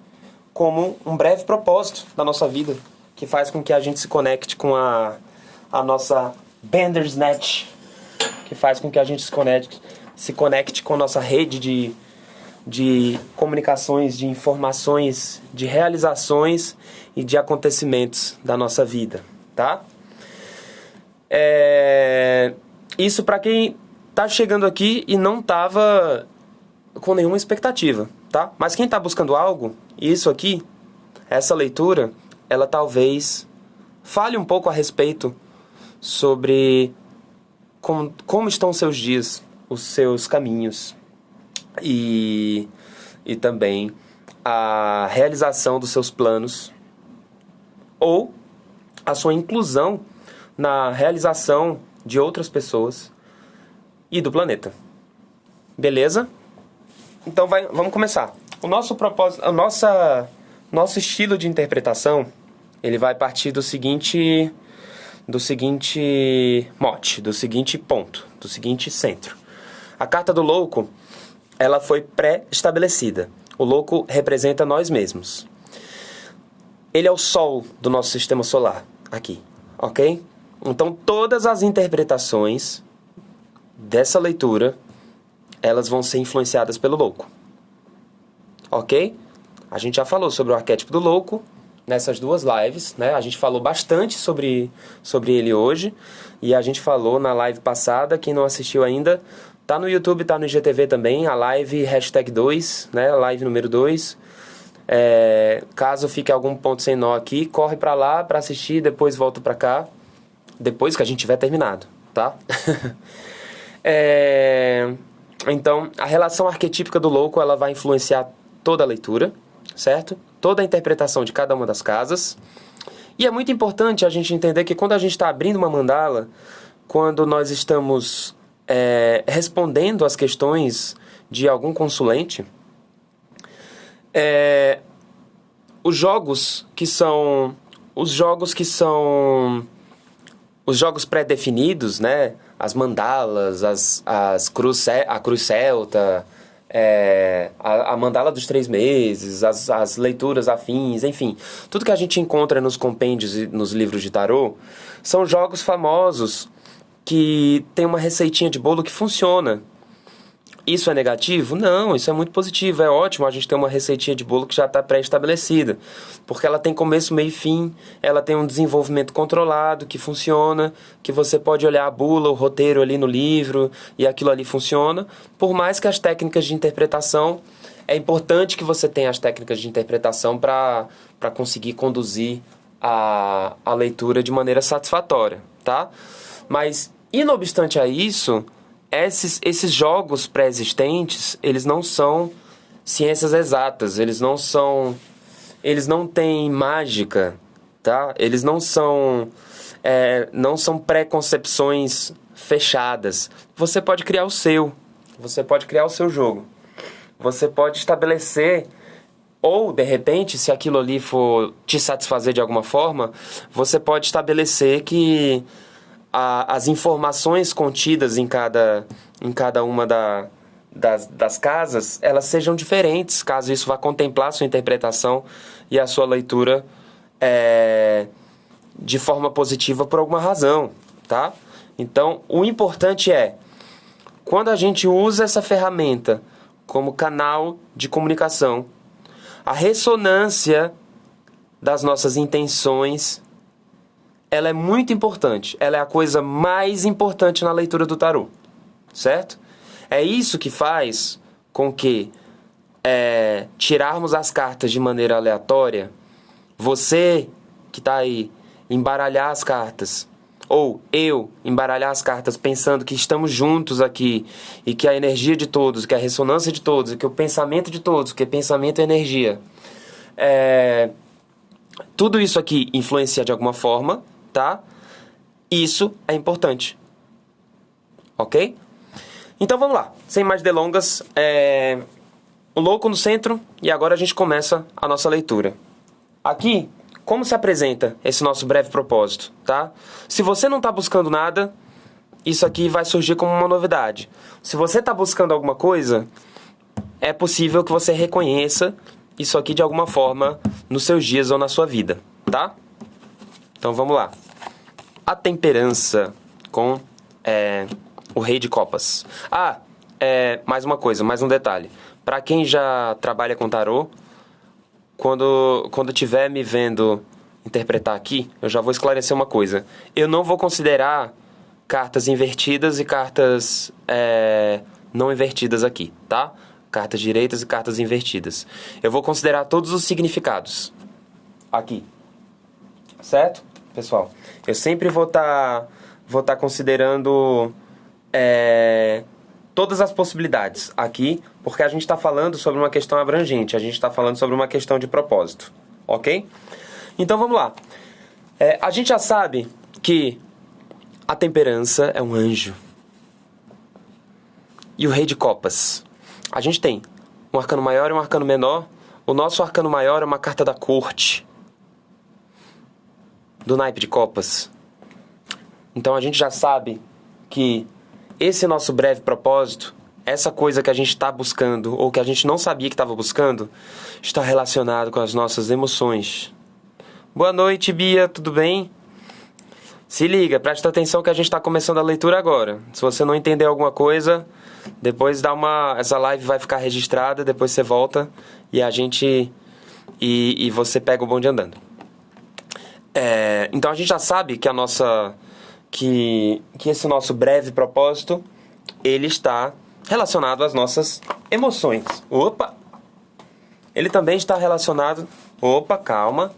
como um breve propósito da nossa vida, que faz com que a gente se conecte com a nossa Bandersnatch, que faz com que a gente se conecte com a nossa rede de comunicações, de informações, de realizações e de acontecimentos da nossa vida, tá? Isso para quem tá chegando aqui e não tava com nenhuma expectativa, tá? Mas quem tá buscando algo, isso aqui, essa leitura, ela talvez fale um pouco a respeito sobre como estão os seus dias, os seus caminhos e também a realização dos seus planos ou a sua inclusão na realização de outras pessoas e do planeta. Beleza? Então vamos começar. O nosso propósito, nosso estilo de interpretação, ele vai partir do seguinte mote, do seguinte ponto, do seguinte centro. A carta do louco, ela foi pré-estabelecida. O louco representa nós mesmos. Ele é o sol do nosso sistema solar, aqui, ok? Então, todas as interpretações dessa leitura, elas vão ser influenciadas pelo louco, ok? A gente já falou sobre o arquétipo do louco nessas duas lives, né? A gente falou bastante sobre ele hoje, e a gente falou na live passada, quem não assistiu ainda, tá no YouTube, tá no IGTV também, a live #2, né? Live número 2. Caso fique algum ponto sem nó aqui, corre pra lá pra assistir, depois volta pra cá, depois que a gente tiver terminado, tá? Então, a relação arquetípica do louco, ela vai influenciar toda a leitura, certo? Toda a interpretação de cada uma das casas. E é muito importante a gente entender que quando a gente está abrindo uma mandala, quando nós estamos respondendo às questões de algum consulente, os jogos pré-definidos, né? As mandalas, a cruz celta, a mandala dos 3 meses, as leituras afins, enfim. Tudo que a gente encontra nos compêndios e nos livros de tarô são jogos famosos que tem uma receitinha de bolo que funciona. Isso é negativo? Não, isso é muito positivo. É ótimo a gente ter uma receitinha de bolo que já está pré-estabelecida. Porque ela tem começo, meio e fim. Ela tem um desenvolvimento controlado, que funciona. Que você pode olhar a bula, o roteiro ali no livro. E aquilo ali funciona. Por mais que as técnicas de interpretação... É importante que você tenha as técnicas de interpretação para conseguir conduzir a leitura de maneira satisfatória, tá? Mas, e não obstante a isso... Esses jogos pré-existentes, eles não são ciências exatas, eles não têm mágica, tá? Eles não são pré-concepções fechadas. Você pode criar o seu jogo. Você pode estabelecer, ou de repente, se aquilo ali for te satisfazer de alguma forma, você pode estabelecer que as informações contidas em cada uma das casas, elas sejam diferentes, caso isso vá contemplar a sua interpretação e a sua leitura de forma positiva por alguma razão, tá? Então, o importante é, quando a gente usa essa ferramenta como canal de comunicação, a ressonância das nossas intenções, ela é muito importante. Ela é a coisa mais importante na leitura do tarô, certo? É isso que faz com que tirarmos as cartas de maneira aleatória, você que está aí, embaralhar as cartas, ou eu embaralhar as cartas pensando que estamos juntos aqui, e que a energia de todos, que a ressonância de todos, e que o pensamento de todos, que pensamento é energia, tudo isso aqui influencia de alguma forma, tá? Isso é importante. Ok? Então vamos lá. Sem mais delongas, o louco no centro, e agora a gente começa a nossa leitura. Aqui, como se apresenta esse nosso breve propósito, tá? Se você não está buscando nada, isso aqui vai surgir como uma novidade. Se você está buscando alguma coisa, é possível que você reconheça isso aqui de alguma forma nos seus dias ou na sua vida, tá? Então vamos lá. A temperança com o Rei de Copas. Mais uma coisa, mais um detalhe. Para quem já trabalha com tarô, quando estiver me vendo interpretar aqui, eu já vou esclarecer uma coisa. Eu não vou considerar cartas invertidas e cartas não invertidas aqui, tá? Cartas direitas e cartas invertidas. Eu vou considerar todos os significados aqui. Certo, pessoal? Eu sempre vou tá considerando todas as possibilidades aqui, porque a gente está falando sobre uma questão abrangente, a gente está falando sobre uma questão de propósito, ok? Então vamos lá. A gente já sabe que a temperança é um anjo. E o Rei de Copas? A gente tem um arcano maior e um arcano menor. O nosso arcano maior é uma carta da corte, do naipe de copas. Então a gente já sabe que esse nosso breve propósito, essa coisa que a gente está buscando, ou que a gente não sabia que estava buscando, está relacionado com as nossas emoções. Boa noite, Bia, tudo bem? Se liga, presta atenção que a gente está começando a leitura agora. Se você não entender alguma coisa, depois essa live vai ficar registrada, depois você volta e a gente... E você pega o bonde andando. Então a gente já sabe que que esse nosso breve propósito, ele está relacionado às nossas emoções. Opa! Ele também está relacionado... Opa, calma.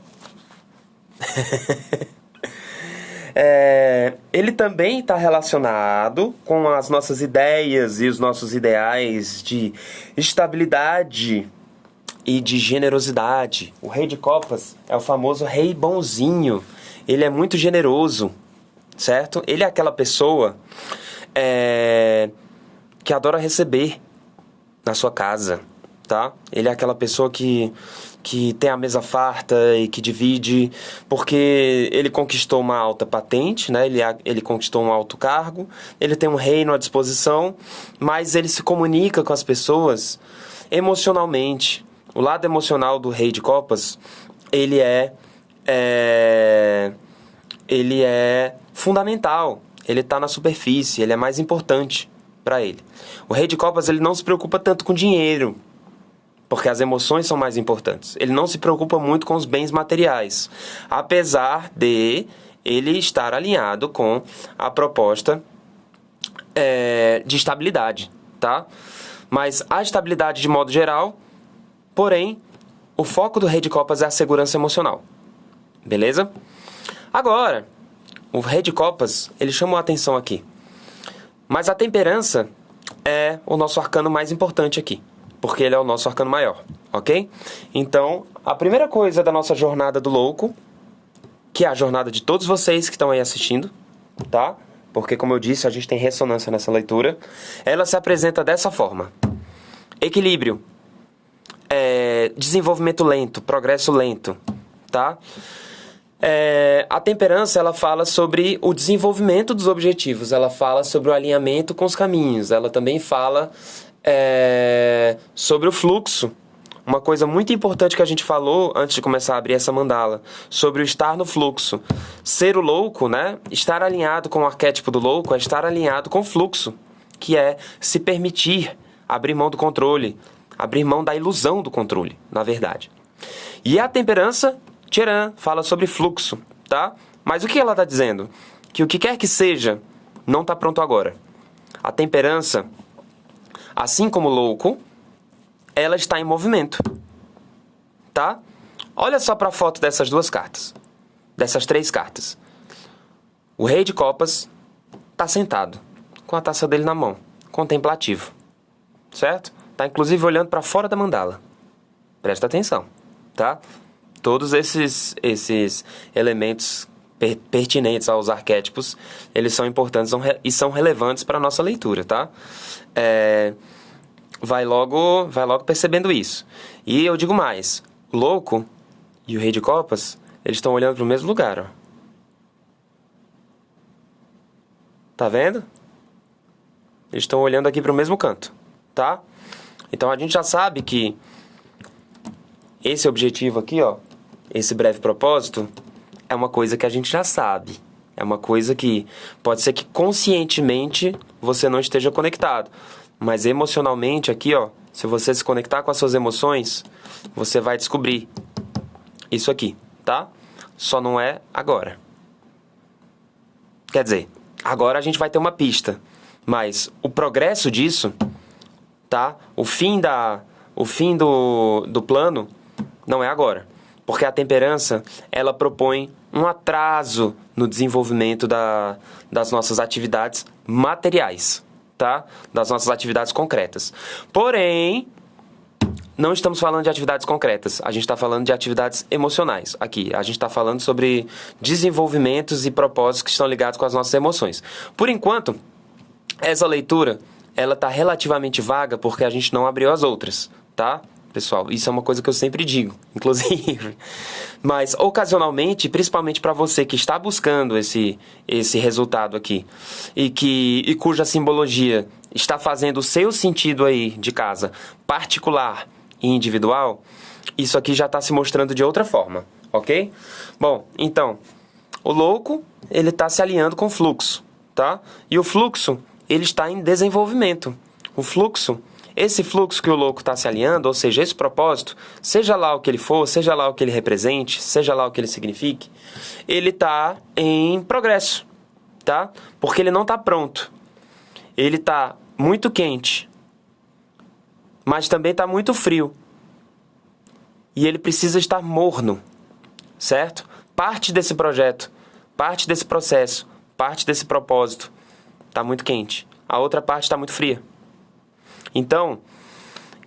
Ele também está relacionado com as nossas ideias e os nossos ideais de estabilidade e de generosidade. O rei de copas é o famoso rei bonzinho. Ele é muito generoso, certo? Ele é aquela pessoa que adora receber na sua casa, tá? Ele é aquela pessoa que tem a mesa farta e que divide, porque ele conquistou uma alta patente, né? Ele conquistou um alto cargo, ele tem um reino à disposição, mas ele se comunica com as pessoas emocionalmente. O lado emocional do rei de copas, ele é fundamental. Ele está na superfície, ele é mais importante para ele. O rei de copas, ele não se preocupa tanto com dinheiro, porque as emoções são mais importantes. Ele não se preocupa muito com os bens materiais, apesar de ele estar alinhado com a proposta de estabilidade, tá? Mas a estabilidade de modo geral, porém, o foco do rei de copas é a segurança emocional. Beleza? Agora, o rei de copas, ele chamou a atenção aqui. Mas a temperança é o nosso arcano mais importante aqui, porque ele é o nosso arcano maior, ok? Então, a primeira coisa da nossa jornada do louco, que é a jornada de todos vocês que estão aí assistindo, tá? Porque, como eu disse, a gente tem ressonância nessa leitura. Ela se apresenta dessa forma. Equilíbrio. Desenvolvimento lento, progresso lento, tá? A temperança, ela fala sobre o desenvolvimento dos objetivos, ela fala sobre o alinhamento com os caminhos, ela também fala sobre o fluxo. Uma coisa muito importante que a gente falou antes de começar a abrir essa mandala, sobre o estar no fluxo. Ser o louco, né? Estar alinhado com o arquétipo do louco é estar alinhado com o fluxo, que é se permitir abrir mão do controle, abrir mão da ilusão do controle, na verdade. E a temperança, tcharam, fala sobre fluxo, tá? Mas o que ela está dizendo? Que o que quer que seja, não está pronto agora. A temperança, assim como o louco, ela está em movimento, tá? Olha só para a foto dessas duas cartas, dessas três cartas. O rei de copas está sentado, com a taça dele na mão, contemplativo, certo? Está inclusive olhando para fora da mandala. Presta atenção, tá? Todos esses elementos pertinentes aos arquétipos, eles são importantes e são relevantes para a nossa leitura, tá? Vai logo percebendo isso. E eu digo mais, o louco e o rei de copas, eles estão olhando para o mesmo lugar, ó. Tá vendo? Eles estão olhando aqui para o mesmo canto, tá? Então a gente já sabe que esse objetivo aqui, ó, esse breve propósito, é uma coisa que a gente já sabe. É uma coisa que pode ser que conscientemente você não esteja conectado. Mas emocionalmente aqui, ó, se você se conectar com as suas emoções, você vai descobrir isso aqui, tá? Só não é agora. Quer dizer, agora a gente vai ter uma pista. Mas o progresso disso, tá? O fim do plano não é agora. Porque a temperança, ela propõe um atraso no desenvolvimento das nossas atividades materiais, tá? Das nossas atividades concretas. Porém, não estamos falando de atividades concretas. A gente está falando de atividades emocionais aqui. A gente está falando sobre desenvolvimentos e propósitos que estão ligados com as nossas emoções. Por enquanto, essa leitura, ela está relativamente vaga porque a gente não abriu as outras, tá? Pessoal, isso é uma coisa que eu sempre digo, inclusive. Mas, ocasionalmente, principalmente para você que está buscando esse resultado aqui e cuja simbologia está fazendo o seu sentido aí de casa particular e individual, isso aqui já está se mostrando de outra forma, ok? Bom, então, o louco, ele está se alinhando com o fluxo, tá? E o fluxo, ele está em desenvolvimento. O fluxo... Esse fluxo que o louco está se alinhando, ou seja, esse propósito, seja lá o que ele for, seja lá o que ele represente, seja lá o que ele signifique, ele está em progresso, tá? Porque ele não está pronto. Ele está muito quente, mas também está muito frio. E ele precisa estar morno, certo? Parte desse projeto, parte desse processo, parte desse propósito está muito quente. A outra parte está muito fria. Então,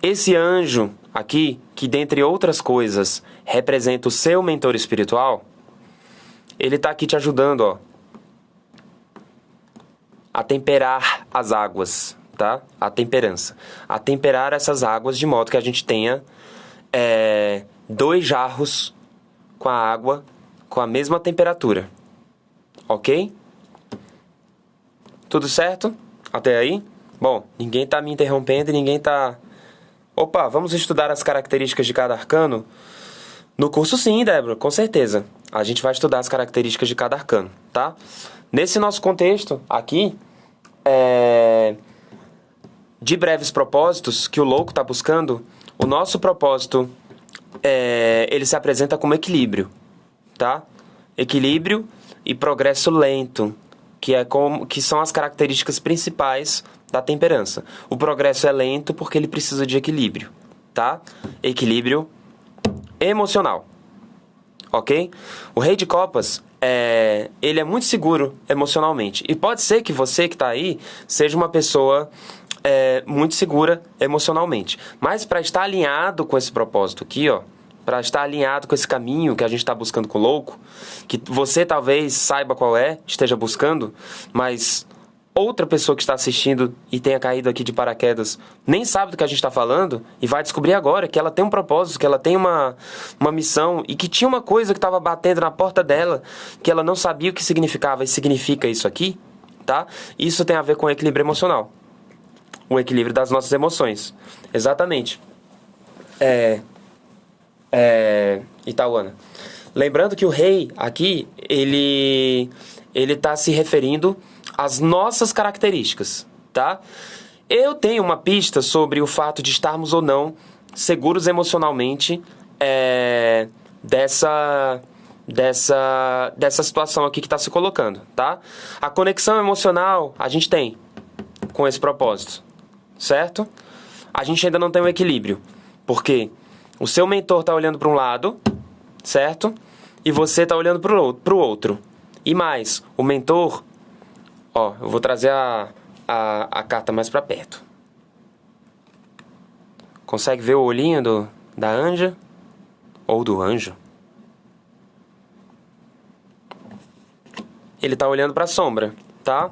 esse anjo aqui, que dentre outras coisas representa o seu mentor espiritual, ele está aqui te ajudando, ó, a temperar as águas, tá? A temperança. A temperar essas águas de modo que a gente tenha 2 jarros com a água com a mesma temperatura. Ok? Tudo certo? Até aí? Bom, ninguém tá me interrompendo e ninguém tá... Opa, vamos estudar as características de cada arcano? No curso sim, Débora, com certeza. A gente vai estudar as características de cada arcano, tá? Nesse nosso contexto aqui, de breves propósitos que o louco está buscando, o nosso propósito, ele se apresenta como equilíbrio, tá? Equilíbrio e progresso lento, que são as características principais da temperança. O progresso é lento porque ele precisa de equilíbrio, tá? Equilíbrio emocional, ok? O Rei de Copas, ele é muito seguro emocionalmente. E pode ser que você que está aí seja uma pessoa muito segura emocionalmente. Mas para estar alinhado com esse propósito aqui, ó, para estar alinhado com esse caminho que a gente está buscando com o louco, que você talvez saiba qual esteja buscando, mas outra pessoa que está assistindo e tenha caído aqui de paraquedas nem sabe do que a gente está falando e vai descobrir agora que ela tem um propósito, que ela tem uma missão e que tinha uma coisa que estava batendo na porta dela, que ela não sabia o que significava e significa isso aqui, tá? Isso tem a ver com o equilíbrio emocional. O equilíbrio das nossas emoções. Exatamente. Itauana. Lembrando que o rei aqui, ele está se referindo às nossas características, tá? Eu tenho uma pista sobre o fato de estarmos ou não seguros emocionalmente dessa situação aqui que está se colocando, tá? A conexão emocional a gente tem com esse propósito, certo? A gente ainda não tem um equilíbrio, porque o seu mentor está olhando para um lado, certo? E você está olhando para o outro. E mais, o mentor... Ó, eu vou trazer a carta mais para perto. Consegue ver o olhinho da anja? Ou do anjo? Ele está olhando para a sombra, tá?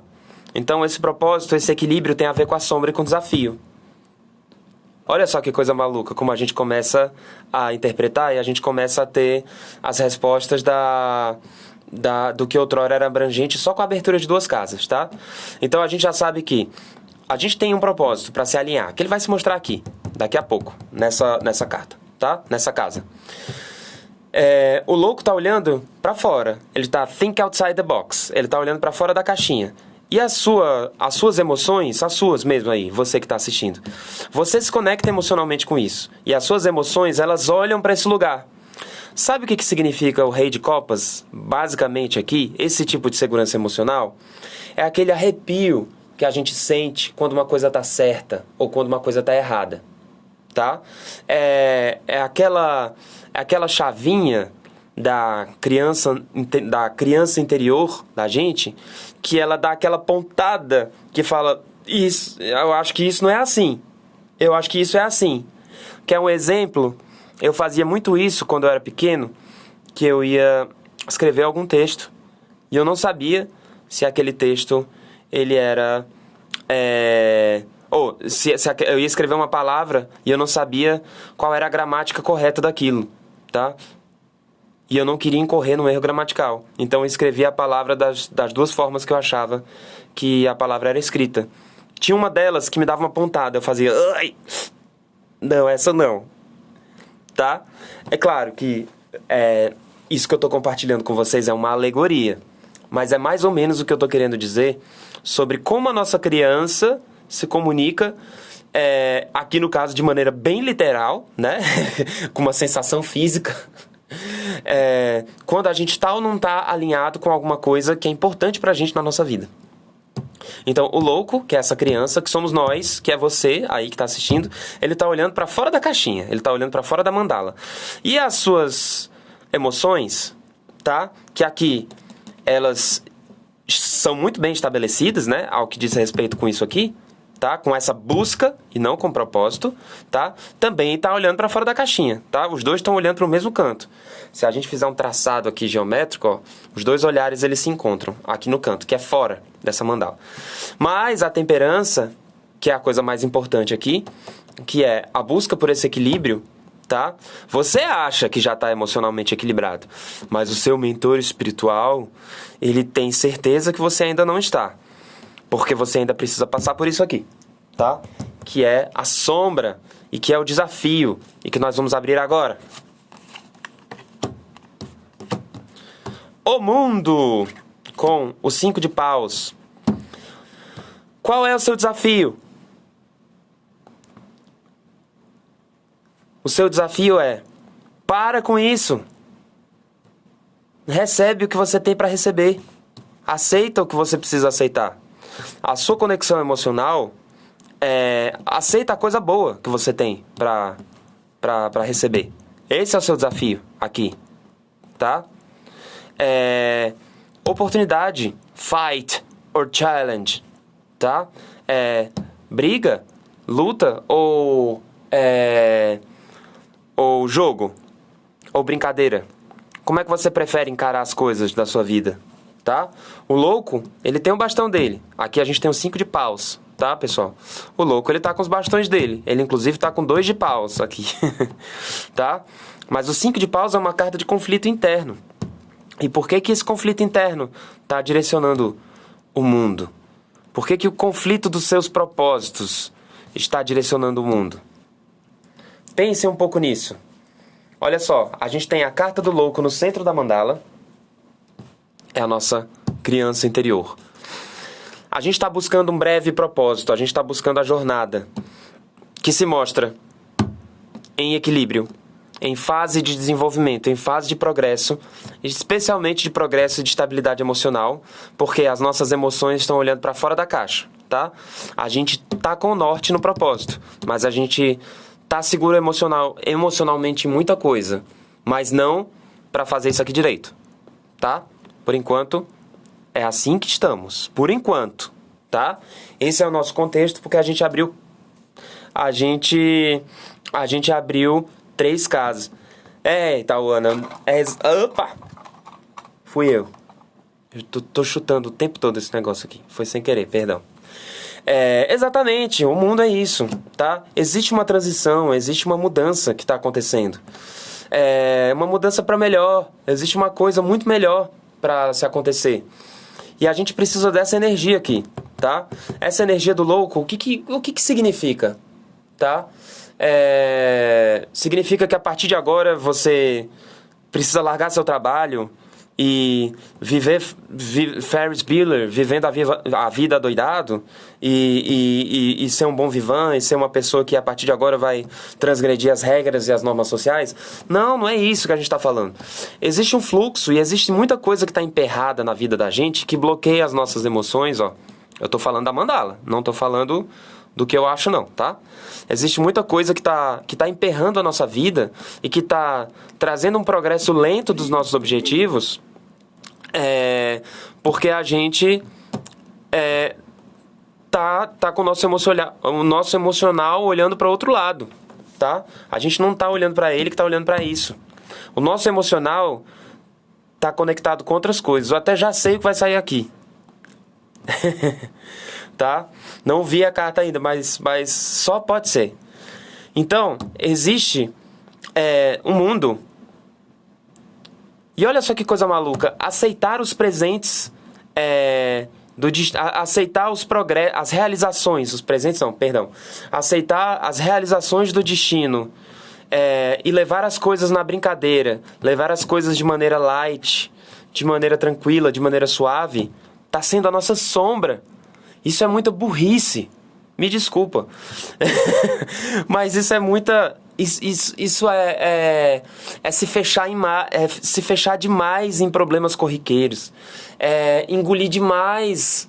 Então esse propósito, esse equilíbrio tem a ver com a sombra e com o desafio. Olha só que coisa maluca, como a gente começa a interpretar e a gente começa a ter as respostas do que outrora era abrangente só com a abertura de 2 casas, tá? Então a gente já sabe que a gente tem um propósito para se alinhar, que ele vai se mostrar aqui, daqui a pouco, nessa carta, tá? Nessa casa. O louco tá olhando para fora, ele tá think outside the box, ele tá olhando para fora da caixinha. E as suas emoções, as suas mesmo aí, você que está assistindo, você se conecta emocionalmente com isso. E as suas emoções, elas olham para esse lugar. Sabe o que significa o Rei de Copas? Basicamente aqui, esse tipo de segurança emocional é aquele arrepio que a gente sente quando uma coisa está certa ou quando uma coisa está errada, tá? É aquela chavinha da criança interior da gente, que ela dá aquela pontada que fala, isso, eu acho que isso não é assim, eu acho que isso é assim. Quer um exemplo? Eu fazia muito isso quando eu era pequeno, que eu ia escrever algum texto e eu não sabia se aquele texto ele era se eu ia escrever uma palavra e eu não sabia qual era a gramática correta daquilo, tá? E eu não queria incorrer no erro gramatical. Então eu escrevi a palavra das 2 formas que eu achava que a palavra era escrita. Tinha uma delas que me dava uma pontada. Eu fazia... Ai! Não, essa não. Tá? É claro que isso que eu estou compartilhando com vocês é uma alegoria. Mas é mais ou menos o que eu estou querendo dizer sobre como a nossa criança se comunica... aqui no caso de maneira bem literal, né? Com uma sensação física... quando a gente tá ou não tá alinhado com alguma coisa que é importante pra gente na nossa vida. Então, o louco, que é essa criança, que somos nós, que é você aí que tá assistindo, ele tá olhando pra fora da caixinha, ele tá olhando pra fora da mandala. E as suas emoções, tá? Que aqui elas são muito bem estabelecidas, né? Ao que diz respeito com isso aqui, tá? Com essa busca e não com propósito, tá? Também está olhando para fora da caixinha, tá? Os dois estão olhando para o mesmo canto. Se a gente fizer um traçado aqui geométrico, ó, os dois olhares eles se encontram aqui no canto, que é fora dessa mandala. Mas a temperança, que é a coisa mais importante aqui, que é a busca por esse equilíbrio, tá? Você acha que já está emocionalmente equilibrado, mas o seu mentor espiritual, ele tem certeza que você ainda não está. Porque você ainda precisa passar por isso aqui, tá? Que é a sombra e que é o desafio e que nós vamos abrir agora. O mundo com o 5 de paus. Qual é o seu desafio? O seu desafio é: para com isso. Recebe o que você tem para receber. Aceita o que você precisa aceitar. A sua conexão emocional aceita a coisa boa que você tem para receber. Esse é o seu desafio aqui, tá? Oportunidade, fight or challenge, tá? Briga, luta ou jogo ou brincadeira. Como é que você prefere encarar as coisas da sua vida, tá? O louco, ele tem o bastão dele. Aqui a gente tem o 5 de paus, tá, pessoal? O louco, ele tá com os bastões dele. Ele, inclusive, tá com 2 de paus aqui, tá? Mas o 5 de paus é uma carta de conflito interno. E por que esse conflito interno tá direcionando o mundo? Por que o conflito dos seus propósitos está direcionando o mundo? Pense um pouco nisso. Olha só, a gente tem a carta do louco no centro da mandala. É a nossa criança interior. A gente está buscando um breve propósito, a gente está buscando a jornada que se mostra em equilíbrio, em fase de desenvolvimento, em fase de progresso, especialmente de progresso e de estabilidade emocional, porque as nossas emoções estão olhando para fora da caixa, tá? A gente tá com o norte no propósito, mas a gente tá seguro emocionalmente em muita coisa, mas não para fazer isso aqui direito, tá? Por enquanto, é assim que estamos. Por enquanto, tá? Esse é o nosso contexto, porque a gente abriu 3 casas. Tauana. Opa! Fui eu. Tô chutando o tempo todo esse negócio aqui. Foi sem querer, perdão. Exatamente, o mundo é isso, tá? Existe uma transição, existe uma mudança que está acontecendo. Uma mudança para melhor. Existe uma coisa muito melhor para se acontecer. E a gente precisa dessa energia aqui, tá? Essa energia do louco, o que significa, tá? Significa que a partir de agora você precisa largar seu trabalho e viver Ferris Bueller, vivendo a vida adoidado e ser um bom vivant e ser uma pessoa que a partir de agora vai transgredir as regras e as normas sociais. Não é isso que a gente está falando. Existe um fluxo e existe muita coisa que está emperrada na vida da gente que bloqueia as nossas emoções, ó. Eu estou falando da mandala, não estou falando do que eu acho não, tá? Existe muita coisa que tá emperrando a nossa vida e que tá trazendo um progresso lento dos nossos objetivos, porque a gente tá com o nosso emocional olhando para outro lado, tá? A gente não tá olhando para ele, que tá olhando para isso. O nosso emocional tá conectado com outras coisas. Eu até já sei o que vai sair aqui. Tá? Não vi a carta ainda, mas só pode ser. Então, existe um mundo. E olha só que coisa maluca. Aceitar os presentes, aceitar os progressos, as realizações, os presentes não, perdão. Aceitar as realizações do destino e levar as coisas na brincadeira, levar as coisas de maneira light, de maneira tranquila, de maneira suave, tá sendo a nossa sombra. Isso é muita burrice. Me desculpa. Mas isso é muita... Isso é se fechar se fechar demais em problemas corriqueiros. Engolir demais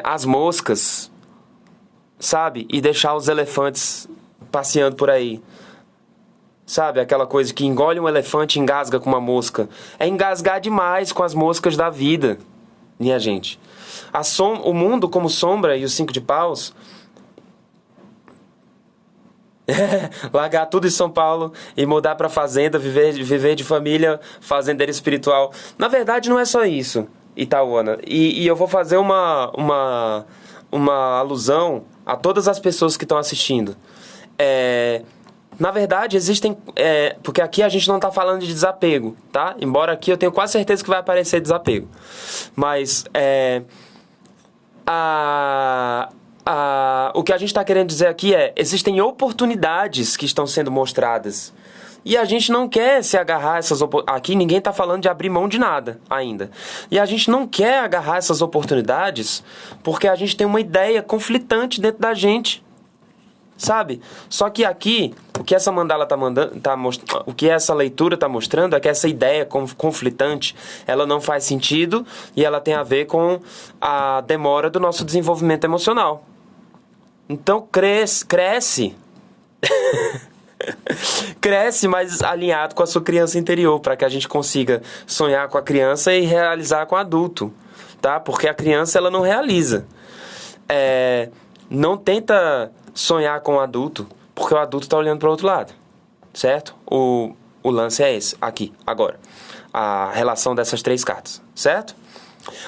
as moscas, sabe? E deixar os elefantes passeando por aí. Sabe? Aquela coisa que engole um elefante e engasga com uma mosca. É engasgar demais com as moscas da vida. minha gente. O mundo como sombra e os 5 de paus... largar tudo em São Paulo e mudar pra fazenda, viver de família, fazendeiro espiritual. Na verdade, não é só isso, Itaúana. E eu vou fazer uma alusão a todas as pessoas que estão assistindo. Na verdade, existem... porque aqui a gente não está falando de desapego, tá? Embora aqui eu tenho quase certeza que vai aparecer desapego. Mas o que a gente está querendo dizer aqui existem oportunidades que estão sendo mostradas. E a gente não quer se agarrar a essas oportunidades. Aqui ninguém está falando de abrir mão de nada ainda. E a gente não quer agarrar essas oportunidades porque a gente tem uma ideia conflitante dentro da gente. Sabe? Só que aqui, o que essa mandala o que essa leitura está mostrando é que essa ideia conflitante, ela não faz sentido e ela tem a ver com a demora do nosso desenvolvimento emocional. Então cresce cresce, mas alinhado com a sua criança interior, para que a gente consiga sonhar com a criança e realizar com o adulto, tá? Porque a criança, ela não realiza. Não tenta sonhar com o adulto, porque o adulto está olhando para o outro lado, certo? O lance é esse, aqui, agora. A relação dessas 3 cartas, certo?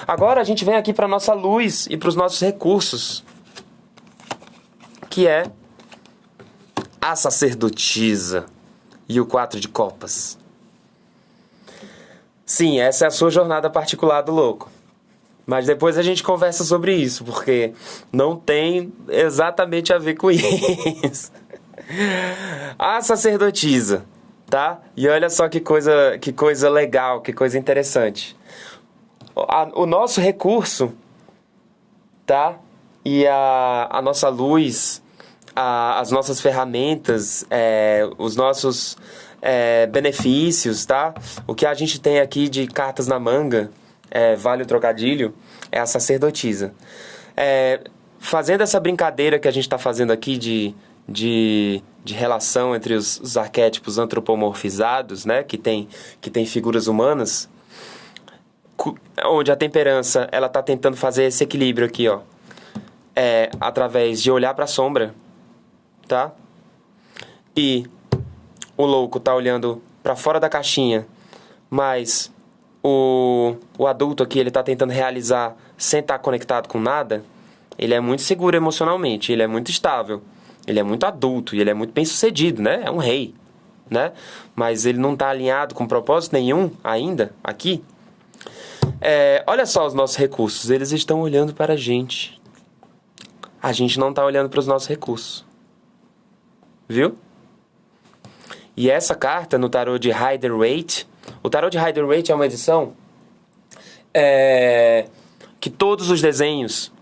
Agora a gente vem aqui para nossa luz e para os nossos recursos, que é a sacerdotisa e o 4 de copas. Sim, essa é a sua jornada particular do louco. Mas depois a gente conversa sobre isso, porque não tem exatamente a ver com isso. A sacerdotisa, tá? E olha só que coisa legal, que coisa interessante. O nosso recurso, tá? E a nossa luz, as nossas ferramentas, os nossos benefícios, tá? O que a gente tem aqui de cartas na manga, vale o trocadilho, é a sacerdotisa. Fazendo essa brincadeira que a gente está fazendo aqui de relação entre os arquétipos antropomorfizados, né? Que tem figuras humanas, onde a temperança ela está tentando fazer esse equilíbrio aqui, ó, através de olhar para a sombra, tá? E o louco tá olhando para fora da caixinha, mas o adulto aqui, ele tá tentando realizar sem estar conectado com nada. Ele é muito seguro emocionalmente, ele é muito estável, ele é muito adulto e ele é muito bem-sucedido, né? É um rei, né? Mas ele não tá alinhado com propósito nenhum ainda aqui. Olha só os nossos recursos, eles estão olhando para a gente. A gente não tá olhando para os nossos recursos. Viu? E essa carta no tarô de Rider-Waite, o tarô de Rider-Waite é uma edição que todos os desenhos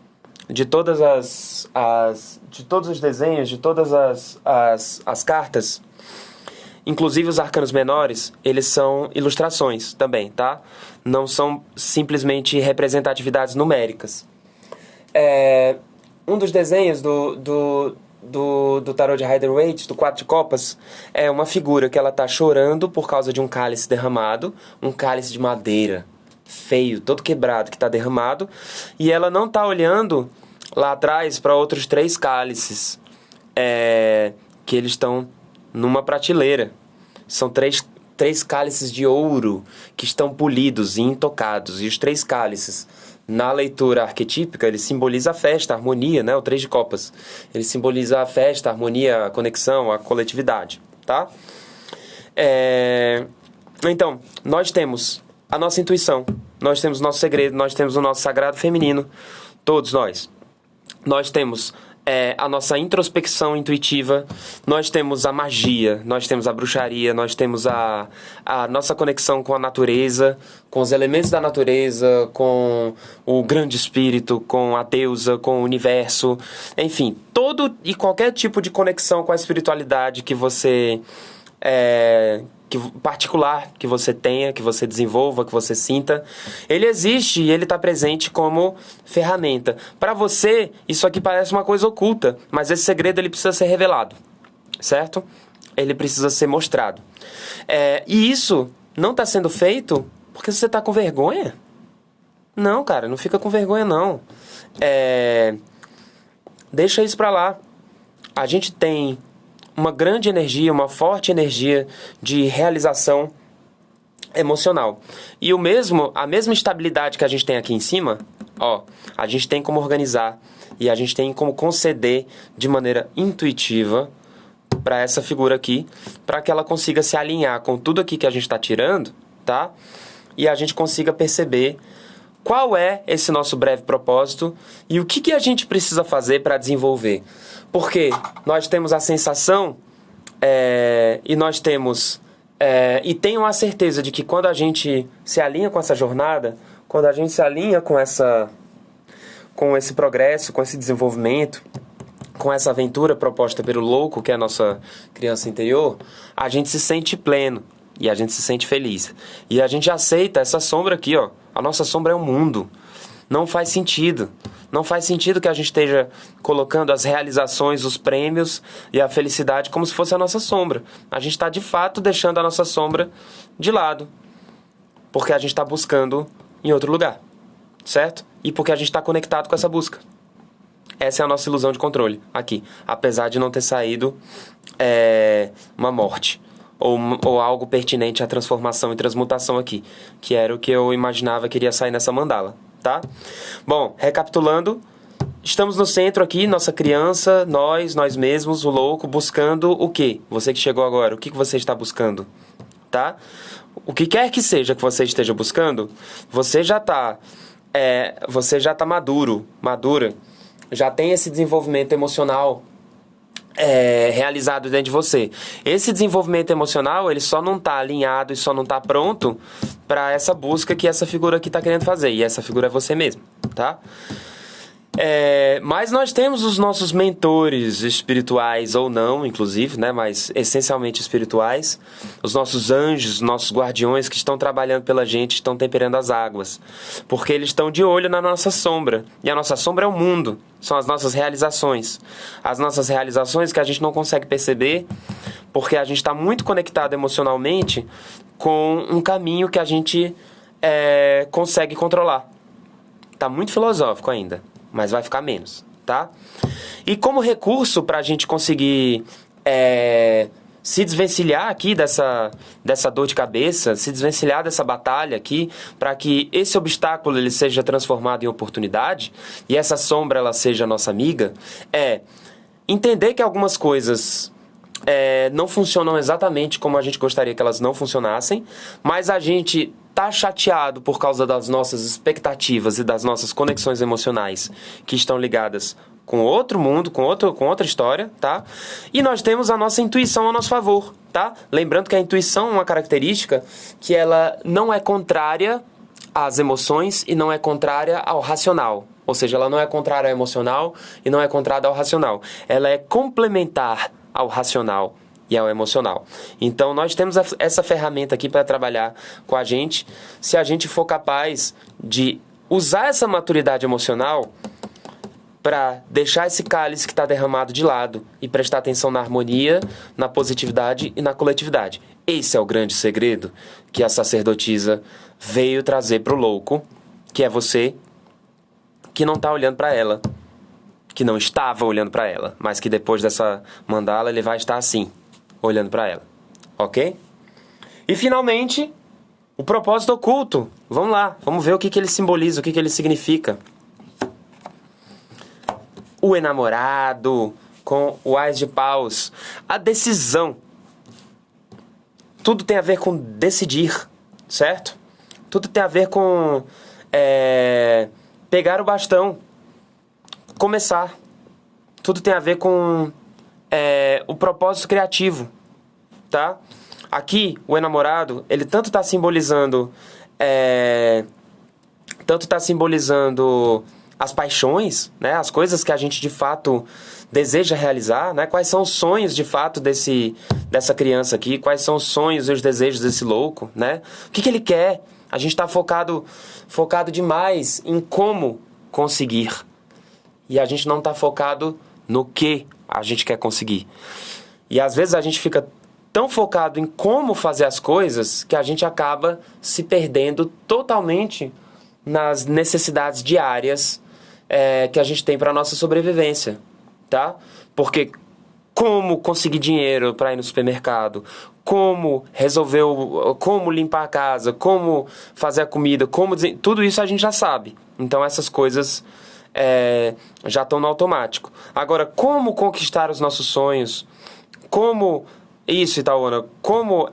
de todas as cartas, inclusive os arcanos menores, eles são ilustrações também, tá? Não são simplesmente representatividades numéricas. Um dos desenhos do tarô de Rider-Waite, do 4 de copas, é uma figura que ela tá chorando por causa de um cálice derramado, um cálice de madeira, feio, todo quebrado, que tá derramado, e ela não tá olhando lá atrás para outros 3 cálices, que eles estão numa prateleira. São três cálices de ouro que estão polidos e intocados, e os 3 cálices, na leitura arquetípica, ele simboliza a festa, a harmonia, né? O 3 de copas. Ele simboliza a festa, a harmonia, a conexão, a coletividade, tá? Então, nós temos a nossa intuição, nós temos o nosso segredo, nós temos o nosso sagrado feminino, todos nós. Nós temos a nossa introspecção intuitiva, nós temos a magia, nós temos a bruxaria, nós temos a nossa conexão com a natureza, com os elementos da natureza, com o grande espírito, com a deusa, com o universo, enfim, todo e qualquer tipo de conexão com a espiritualidade que você particular que você tenha, que você desenvolva, que você sinta, ele existe e ele está presente como ferramenta. Para você, isso aqui parece uma coisa oculta, mas esse segredo ele precisa ser revelado, certo? Ele precisa ser mostrado. E isso não está sendo feito porque você está com vergonha. Não, cara, não fica com vergonha, não. Deixa isso pra lá. A gente tem uma grande energia, uma forte energia de realização emocional. E a mesma estabilidade que a gente tem aqui em cima, ó, a gente tem como organizar e a gente tem como conceder de maneira intuitiva para essa figura aqui, para que ela consiga se alinhar com tudo aqui que a gente está tirando, tá? E a gente consiga perceber qual é esse nosso breve propósito e o que a gente precisa fazer para desenvolver. Porque nós temos a sensação e nós temos... e tenham a certeza de que quando a gente se alinha com essa jornada, quando a gente se alinha com esse progresso, com esse desenvolvimento, com essa aventura proposta pelo louco, que é a nossa criança interior, a gente se sente pleno e a gente se sente feliz. E a gente aceita essa sombra aqui, ó. A nossa sombra é o mundo. Não faz sentido. Não faz sentido que a gente esteja colocando as realizações, os prêmios e a felicidade como se fosse a nossa sombra. A gente está, de fato, deixando a nossa sombra de lado. Porque a gente está buscando em outro lugar. Certo? E porque a gente está conectado com essa busca. Essa é a nossa ilusão de controle aqui. Apesar de não ter saído uma morte. Ou algo pertinente à transformação e transmutação aqui. Que era o que eu imaginava que iria sair nessa mandala. Tá? Bom, recapitulando, estamos no centro aqui, nossa criança, nós mesmos, o louco, buscando o quê? Você que chegou agora, o que você está buscando? Tá? O que quer que seja que você esteja buscando, você já está madura, já tem esse desenvolvimento emocional realizado dentro de você. Esse desenvolvimento emocional, ele só não está alinhado e só não está pronto para essa busca que essa figura aqui está querendo fazer. E essa figura é você mesmo, tá? Mas nós temos os nossos mentores espirituais ou não, inclusive, né? Mas essencialmente espirituais. Os nossos anjos, nossos guardiões que estão trabalhando pela gente, estão temperando as águas. Porque eles estão de olho na nossa sombra. E a nossa sombra é o mundo. São as nossas realizações. As nossas realizações que a gente não consegue perceber porque a gente está muito conectado emocionalmente com um caminho que a gente consegue controlar. Tá muito filosófico ainda. Mas vai ficar menos, tá? E como recurso para a gente conseguir se desvencilhar aqui dessa dor de cabeça, se desvencilhar dessa batalha aqui, para que esse obstáculo ele seja transformado em oportunidade e essa sombra ela seja nossa amiga, entender que algumas coisas não funcionam exatamente como a gente gostaria que elas não funcionassem, mas a gente tá chateado por causa das nossas expectativas e das nossas conexões emocionais que estão ligadas com outro mundo, com outra história, tá? E nós temos a nossa intuição a nosso favor, tá? Lembrando que a intuição é uma característica que ela não é contrária às emoções e não é contrária ao racional. Ou seja, ela não é contrária ao emocional e não é contrária ao racional. Ela é complementar ao racional e ao emocional. Então, nós temos essa ferramenta aqui para trabalhar com a gente, se a gente for capaz de usar essa maturidade emocional para deixar esse cálice que está derramado de lado e prestar atenção na harmonia, na positividade e na coletividade. Esse é o grande segredo que a sacerdotisa veio trazer para o louco, que é você que não está olhando para ela, que não estava olhando para ela, mas que depois dessa mandala ele vai estar assim, olhando para ela, ok? E finalmente, o propósito oculto. Vamos lá, vamos ver o que ele simboliza, o que ele significa. O enamorado com o Ás de Paus, a decisão. Tudo tem a ver com decidir, certo? Tudo tem a ver com pegar o bastão, começar. Tudo tem a ver com o propósito criativo, tá? Aqui, o enamorado, ele tanto está simbolizando as paixões, né? As coisas que a gente de fato deseja realizar, né? Quais são os sonhos de fato dessa criança aqui, quais são os sonhos e os desejos desse louco, né? O que ele quer? A gente está focado demais em como conseguir e a gente não está focado no que a gente quer conseguir. E às vezes a gente fica tão focado em como fazer as coisas que a gente acaba se perdendo totalmente nas necessidades diárias que a gente tem para nossa sobrevivência, tá? Porque como conseguir dinheiro para ir no supermercado, como resolver, como limpar a casa, como fazer a comida, tudo isso a gente já sabe. Então essas coisas já estão no automático. Agora, como conquistar os nossos sonhos? Como isso, Itaúna? Como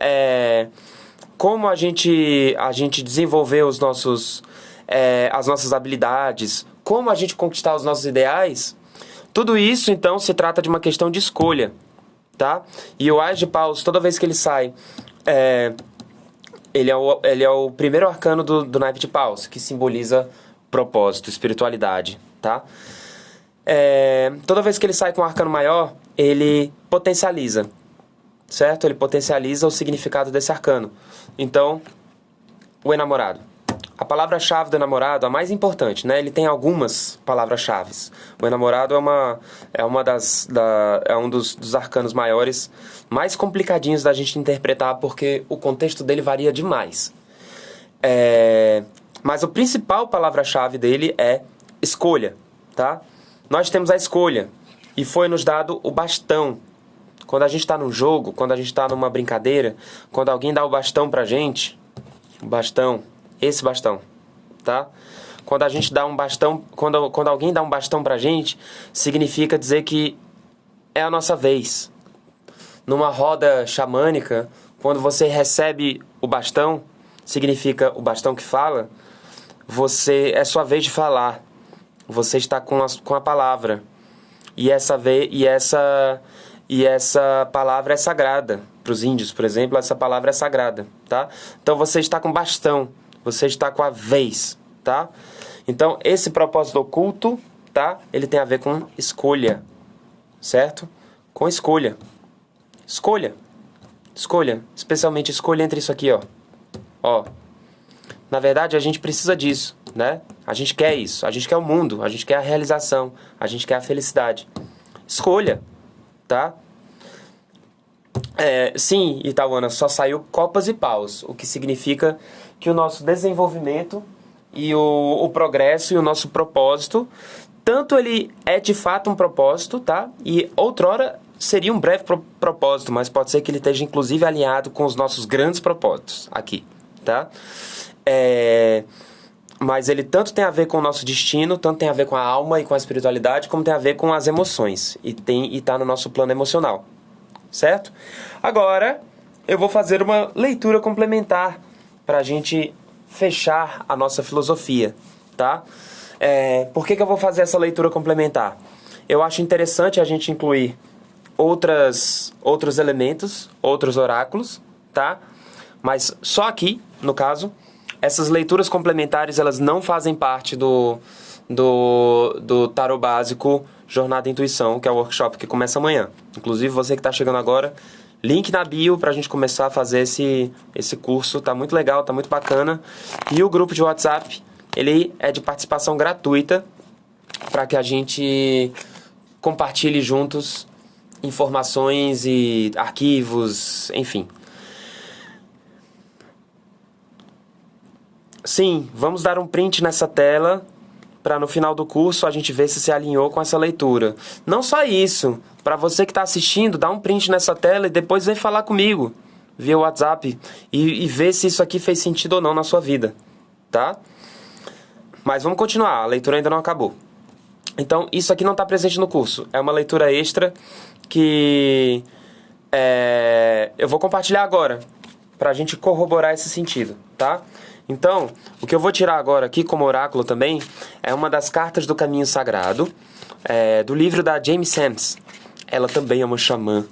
a gente desenvolver as nossas habilidades? Como a gente conquistar os nossos ideais? Tudo isso, então, se trata de uma questão de escolha, tá? E o Ás de Paus, toda vez que ele sai, ele é o primeiro arcano do naipe de Paus, que simboliza propósito, espiritualidade, tá? Toda vez que ele sai com um arcano maior, ele potencializa, certo? Ele potencializa o significado desse arcano. Então, o enamorado. A palavra-chave do enamorado, a mais importante, né? Ele tem algumas palavras-chave. O enamorado é um dos arcanos maiores, mais complicadinhos da gente interpretar, porque o contexto dele varia demais. Mas a principal palavra-chave dele é escolha, tá? Nós temos a escolha e foi nos dado o bastão. Quando a gente está num jogo, quando a gente está numa brincadeira, quando alguém dá o bastão pra gente, o bastão, esse bastão, tá? Quando a gente dá um bastão, quando alguém dá um bastão pra gente, significa dizer que é a nossa vez. Numa roda xamânica, quando você recebe o bastão, significa o bastão que fala, é sua vez de falar. Você está com a palavra. E essa palavra é sagrada. Para os índios, por exemplo, essa palavra é sagrada, tá? Então você está com bastão, você está com a vez, tá? Então esse propósito oculto, tá? Ele tem a ver com escolha, certo? Com escolha. Escolha. Especialmente escolha entre isso aqui, ó. Na verdade, a gente precisa disso, né? A gente quer isso, a gente quer o mundo, a gente quer a realização, a gente quer a felicidade. Escolha, tá? Sim, Itaúna, só saiu copas e paus, o que significa que o nosso desenvolvimento e o progresso e o nosso propósito, tanto ele é de fato um propósito, tá? E outrora seria um breve propósito, mas pode ser que ele esteja inclusive alinhado com os nossos grandes propósitos aqui, tá? Mas ele tanto tem a ver com o nosso destino, tanto tem a ver com a alma e com a espiritualidade, como tem a ver com as emoções. E está no nosso plano emocional. Certo? Agora, eu vou fazer uma leitura complementar para a gente fechar a nossa filosofia. Tá? Por que eu vou fazer essa leitura complementar? Eu acho interessante a gente incluir outros elementos, outros oráculos, tá? Mas só aqui, no caso, essas leituras complementares, elas não fazem parte do Tarô Básico Jornada Intuição, que é o workshop que começa amanhã. Inclusive, você que está chegando agora, link na bio para a gente começar a fazer esse curso. Tá muito legal, tá muito bacana. E o grupo de WhatsApp, ele é de participação gratuita para que a gente compartilhe juntos informações e arquivos, enfim. Sim, vamos dar um print nessa tela para no final do curso a gente ver se alinhou com essa leitura. Não só isso, para você que está assistindo, dá um print nessa tela e depois vem falar comigo via WhatsApp e ver se isso aqui fez sentido ou não na sua vida, tá? Mas vamos continuar, a leitura ainda não acabou. Então, isso aqui não está presente no curso. É uma leitura extra que eu vou compartilhar agora para a gente corroborar esse sentido, tá? Então, o que eu vou tirar agora aqui como oráculo também é uma das cartas do Caminho Sagrado, do livro da Jamie Sams. Ela também é uma xamã,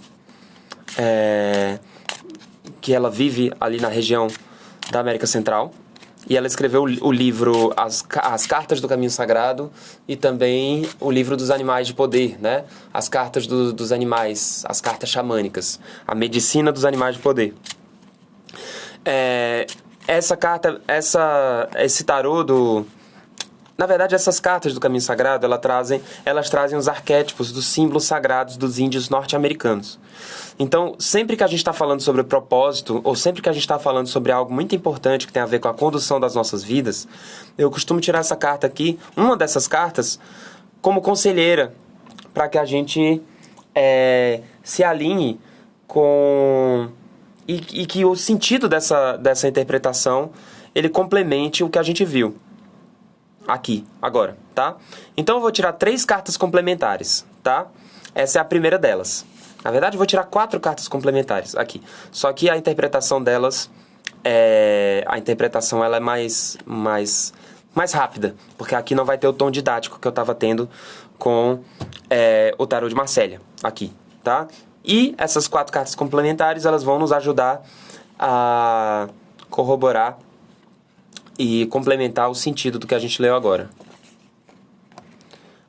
que ela vive ali na região da América Central. E ela escreveu o livro As Cartas do Caminho Sagrado e também o livro dos Animais de Poder, né? As cartas dos animais, as cartas xamânicas, a medicina dos animais de poder. Essa carta, esse tarô Na verdade, essas cartas do Caminho Sagrado, elas trazem os arquétipos dos símbolos sagrados dos índios norte-americanos. Então, sempre que a gente está falando sobre o propósito, ou sempre que a gente está falando sobre algo muito importante que tem a ver com a condução das nossas vidas, eu costumo tirar essa carta aqui, uma dessas cartas, como conselheira, para que a gente se alinhe com... E que o sentido dessa interpretação, ele complemente o que a gente viu aqui, agora, tá? Então eu vou tirar 3 cartas complementares, tá? Essa é a primeira delas. Na verdade, eu vou tirar 4 cartas complementares aqui. Só que a interpretação delas, ela é mais rápida, porque aqui não vai ter o tom didático que eu estava tendo com o tarô de Marcélia, aqui, tá? E essas 4 cartas complementares, elas vão nos ajudar a corroborar e complementar o sentido do que a gente leu agora.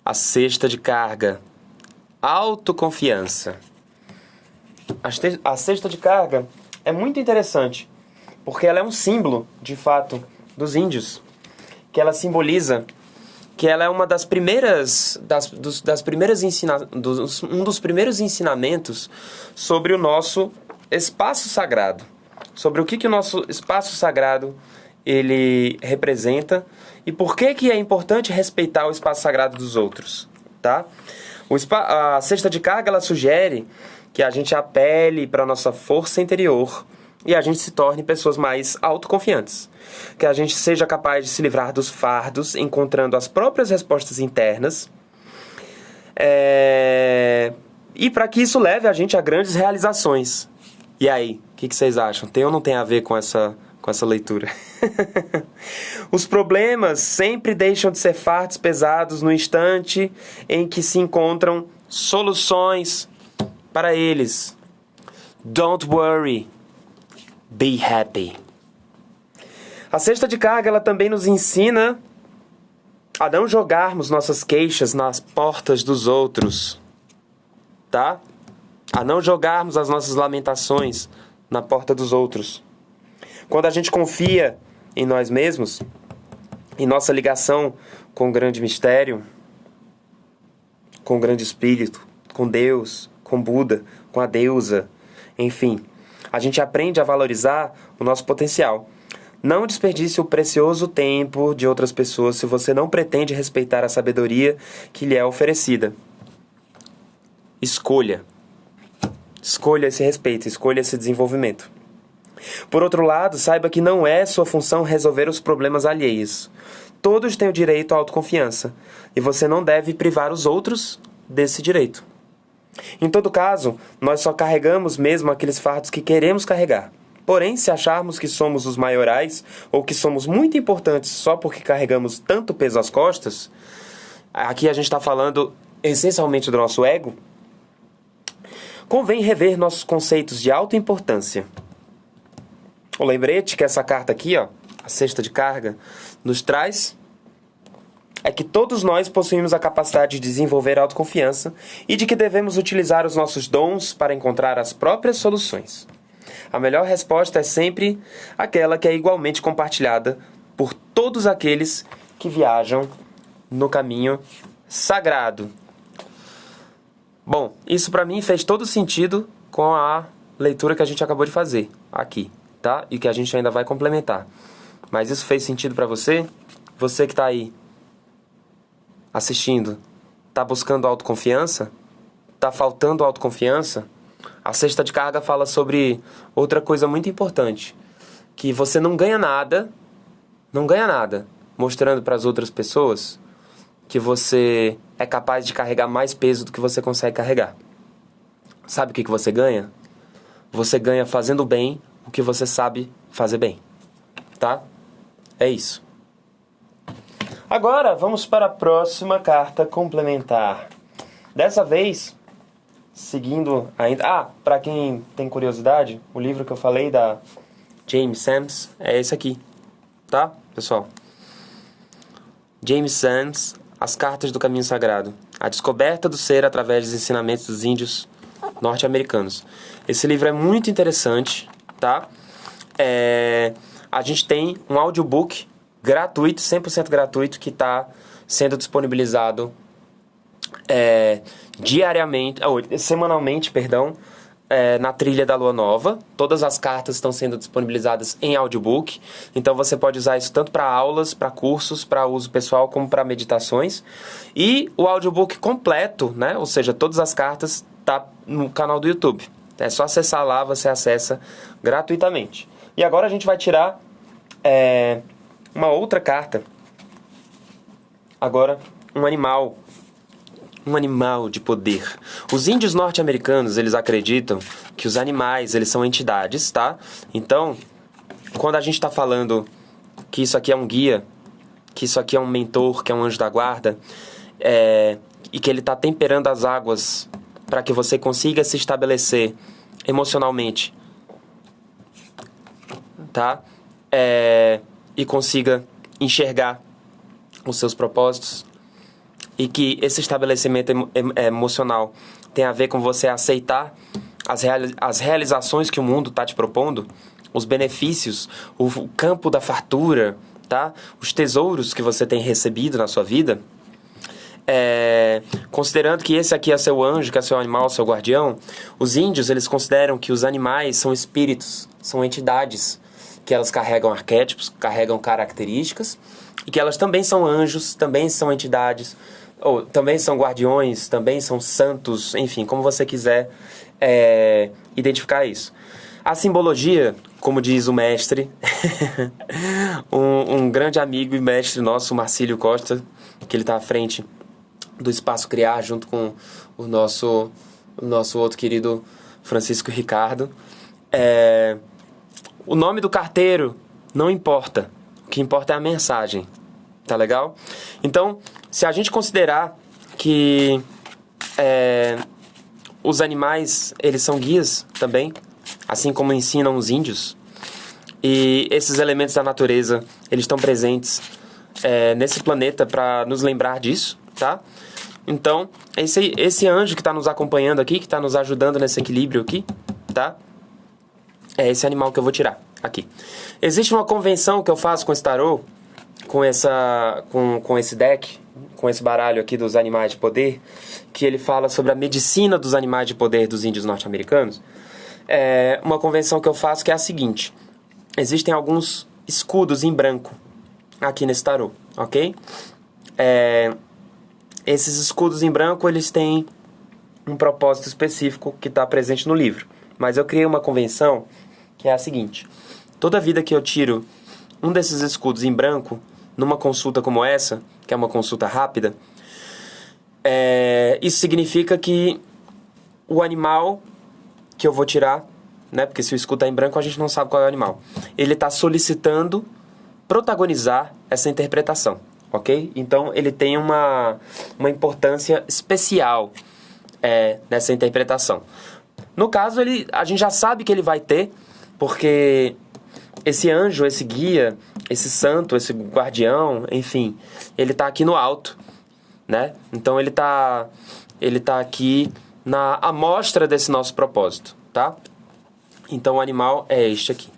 A cesta de carga. Autoconfiança. A cesta de carga é muito interessante, porque ela é um símbolo, de fato, dos índios. Que ela simboliza que ela é uma das primeiras um dos primeiros ensinamentos sobre o nosso espaço sagrado. Sobre o que o nosso espaço sagrado ele representa e por que é importante respeitar o espaço sagrado dos outros, tá? A cesta de carga, ela sugere que a gente apele para a nossa força interior e a gente se torne pessoas mais autoconfiantes. Que a gente seja capaz de se livrar dos fardos, encontrando as próprias respostas internas. E para que isso leve a gente a grandes realizações. E aí, o que vocês acham? Tem ou não tem a ver com essa leitura? Os problemas sempre deixam de ser fardos pesados no instante em que se encontram soluções para eles. Don't worry, be happy. A cesta de carga, ela também nos ensina a não jogarmos nossas queixas nas portas dos outros, tá? A não jogarmos as nossas lamentações na porta dos outros. Quando a gente confia em nós mesmos, em nossa ligação com o grande mistério, com o grande espírito, com Deus, com Buda, com a deusa, enfim, a gente aprende a valorizar o nosso potencial. Não desperdice o precioso tempo de outras pessoas se você não pretende respeitar a sabedoria que lhe é oferecida. Escolha. Escolha esse respeito, escolha esse desenvolvimento. Por outro lado, saiba que não é sua função resolver os problemas alheios. Todos têm o direito à autoconfiança, e você não deve privar os outros desse direito. Em todo caso, nós só carregamos mesmo aqueles fardos que queremos carregar. Porém, se acharmos que somos os maiorais, ou que somos muito importantes só porque carregamos tanto peso às costas, aqui a gente está falando essencialmente do nosso ego, convém rever nossos conceitos de autoimportância. O lembrete que essa carta aqui, ó, a cesta de carga, nos traz é que todos nós possuímos a capacidade de desenvolver autoconfiança e de que devemos utilizar os nossos dons para encontrar as próprias soluções. A melhor resposta é sempre aquela que é igualmente compartilhada por todos aqueles que viajam no caminho sagrado. Bom, isso para mim fez todo sentido com a leitura que a gente acabou de fazer aqui, tá? E que a gente ainda vai complementar. Mas isso fez sentido para você? Você que tá aí assistindo, tá buscando autoconfiança? Tá faltando autoconfiança? A cesta de carga fala sobre outra coisa muito importante, que você não ganha nada mostrando para as outras pessoas que você é capaz de carregar mais peso do que você consegue carregar. Sabe o que você ganha? Você ganha fazendo bem o que você sabe fazer bem, tá? É isso. Agora vamos para a próxima carta complementar. Dessa vez, seguindo ainda... para quem tem curiosidade, o livro que eu falei da James Sams é esse aqui, tá, pessoal? James Sams, As Cartas do Caminho Sagrado. A descoberta do ser através dos ensinamentos dos índios norte-americanos. Esse livro é muito interessante, tá? A gente tem um audiobook gratuito, 100% gratuito, que está sendo disponibilizado semanalmente, na Trilha da Lua Nova. Todas as cartas estão sendo disponibilizadas em audiobook, então você pode usar isso tanto para aulas, para cursos, para uso pessoal, como para meditações. E o audiobook completo, né? Ou seja, todas as cartas, tá no canal do YouTube. É só acessar lá, você acessa gratuitamente. E agora a gente vai tirar uma outra carta. Agora, um animal de poder. Os índios norte-americanos, eles acreditam que os animais, eles são entidades, tá? Então, quando a gente está falando que isso aqui é um guia, que isso aqui é um mentor, que é um anjo da guarda, e que ele está temperando as águas para que você consiga se estabelecer emocionalmente, tá? E consiga enxergar os seus propósitos, e que esse estabelecimento emocional tem a ver com você aceitar as realizações que o mundo está te propondo, os benefícios, o campo da fartura, tá? Os tesouros que você tem recebido na sua vida. Considerando que esse aqui é seu anjo, que é seu animal, seu guardião, os índios, eles consideram que os animais são espíritos, são entidades, que elas carregam arquétipos, carregam características, e que elas também são anjos, também são entidades, ou também são guardiões, também são santos, enfim, como você quiser identificar isso. A simbologia, como diz o mestre, um grande amigo e mestre nosso, Marcílio Costa, que ele está à frente do Espaço Criar, junto com o nosso outro querido Francisco Ricardo. O nome do carteiro não importa. O que importa é a mensagem. Tá legal? Então, se a gente considerar que os animais, eles são guias também, assim como ensinam os índios, e esses elementos da natureza, eles estão presentes nesse planeta para nos lembrar disso, tá? Então, esse anjo que está nos acompanhando aqui, que está nos ajudando nesse equilíbrio aqui, tá? É esse animal que eu vou tirar aqui. Existe uma convenção que eu faço com esse tarô, com esse deck, com esse baralho aqui dos animais de poder, que ele fala sobre a medicina dos animais de poder dos índios norte-americanos. Uma convenção que eu faço que é a seguinte: existem alguns escudos em branco aqui nesse tarô, ok? Esses escudos em branco, eles têm um propósito específico que está presente no livro. Mas eu criei uma convenção que é a seguinte: toda vida que eu tiro um desses escudos em branco, numa consulta como essa, que é uma consulta rápida, isso significa que o animal que eu vou tirar, né, porque se o escudo está em branco, a gente não sabe qual é o animal, ele está solicitando protagonizar essa interpretação, ok? Então, ele tem uma importância especial nessa interpretação. No caso, a gente já sabe que ele vai ter, porque esse anjo, esse guia, esse santo, esse guardião, enfim, ele tá aqui no alto, né? Então ele tá aqui na amostra desse nosso propósito, tá? Então o animal é este aqui.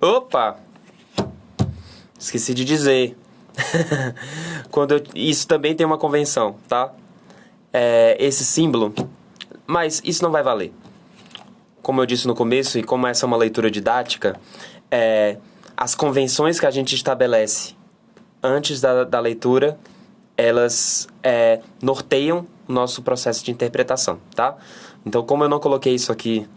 Opa! Esqueci de dizer. Isso também tem uma convenção, tá? Esse símbolo, mas isso não vai valer. Como eu disse no começo, e como essa é uma leitura didática, as convenções que a gente estabelece antes da leitura, elas norteiam o nosso processo de interpretação, tá? Então, como eu não coloquei isso aqui,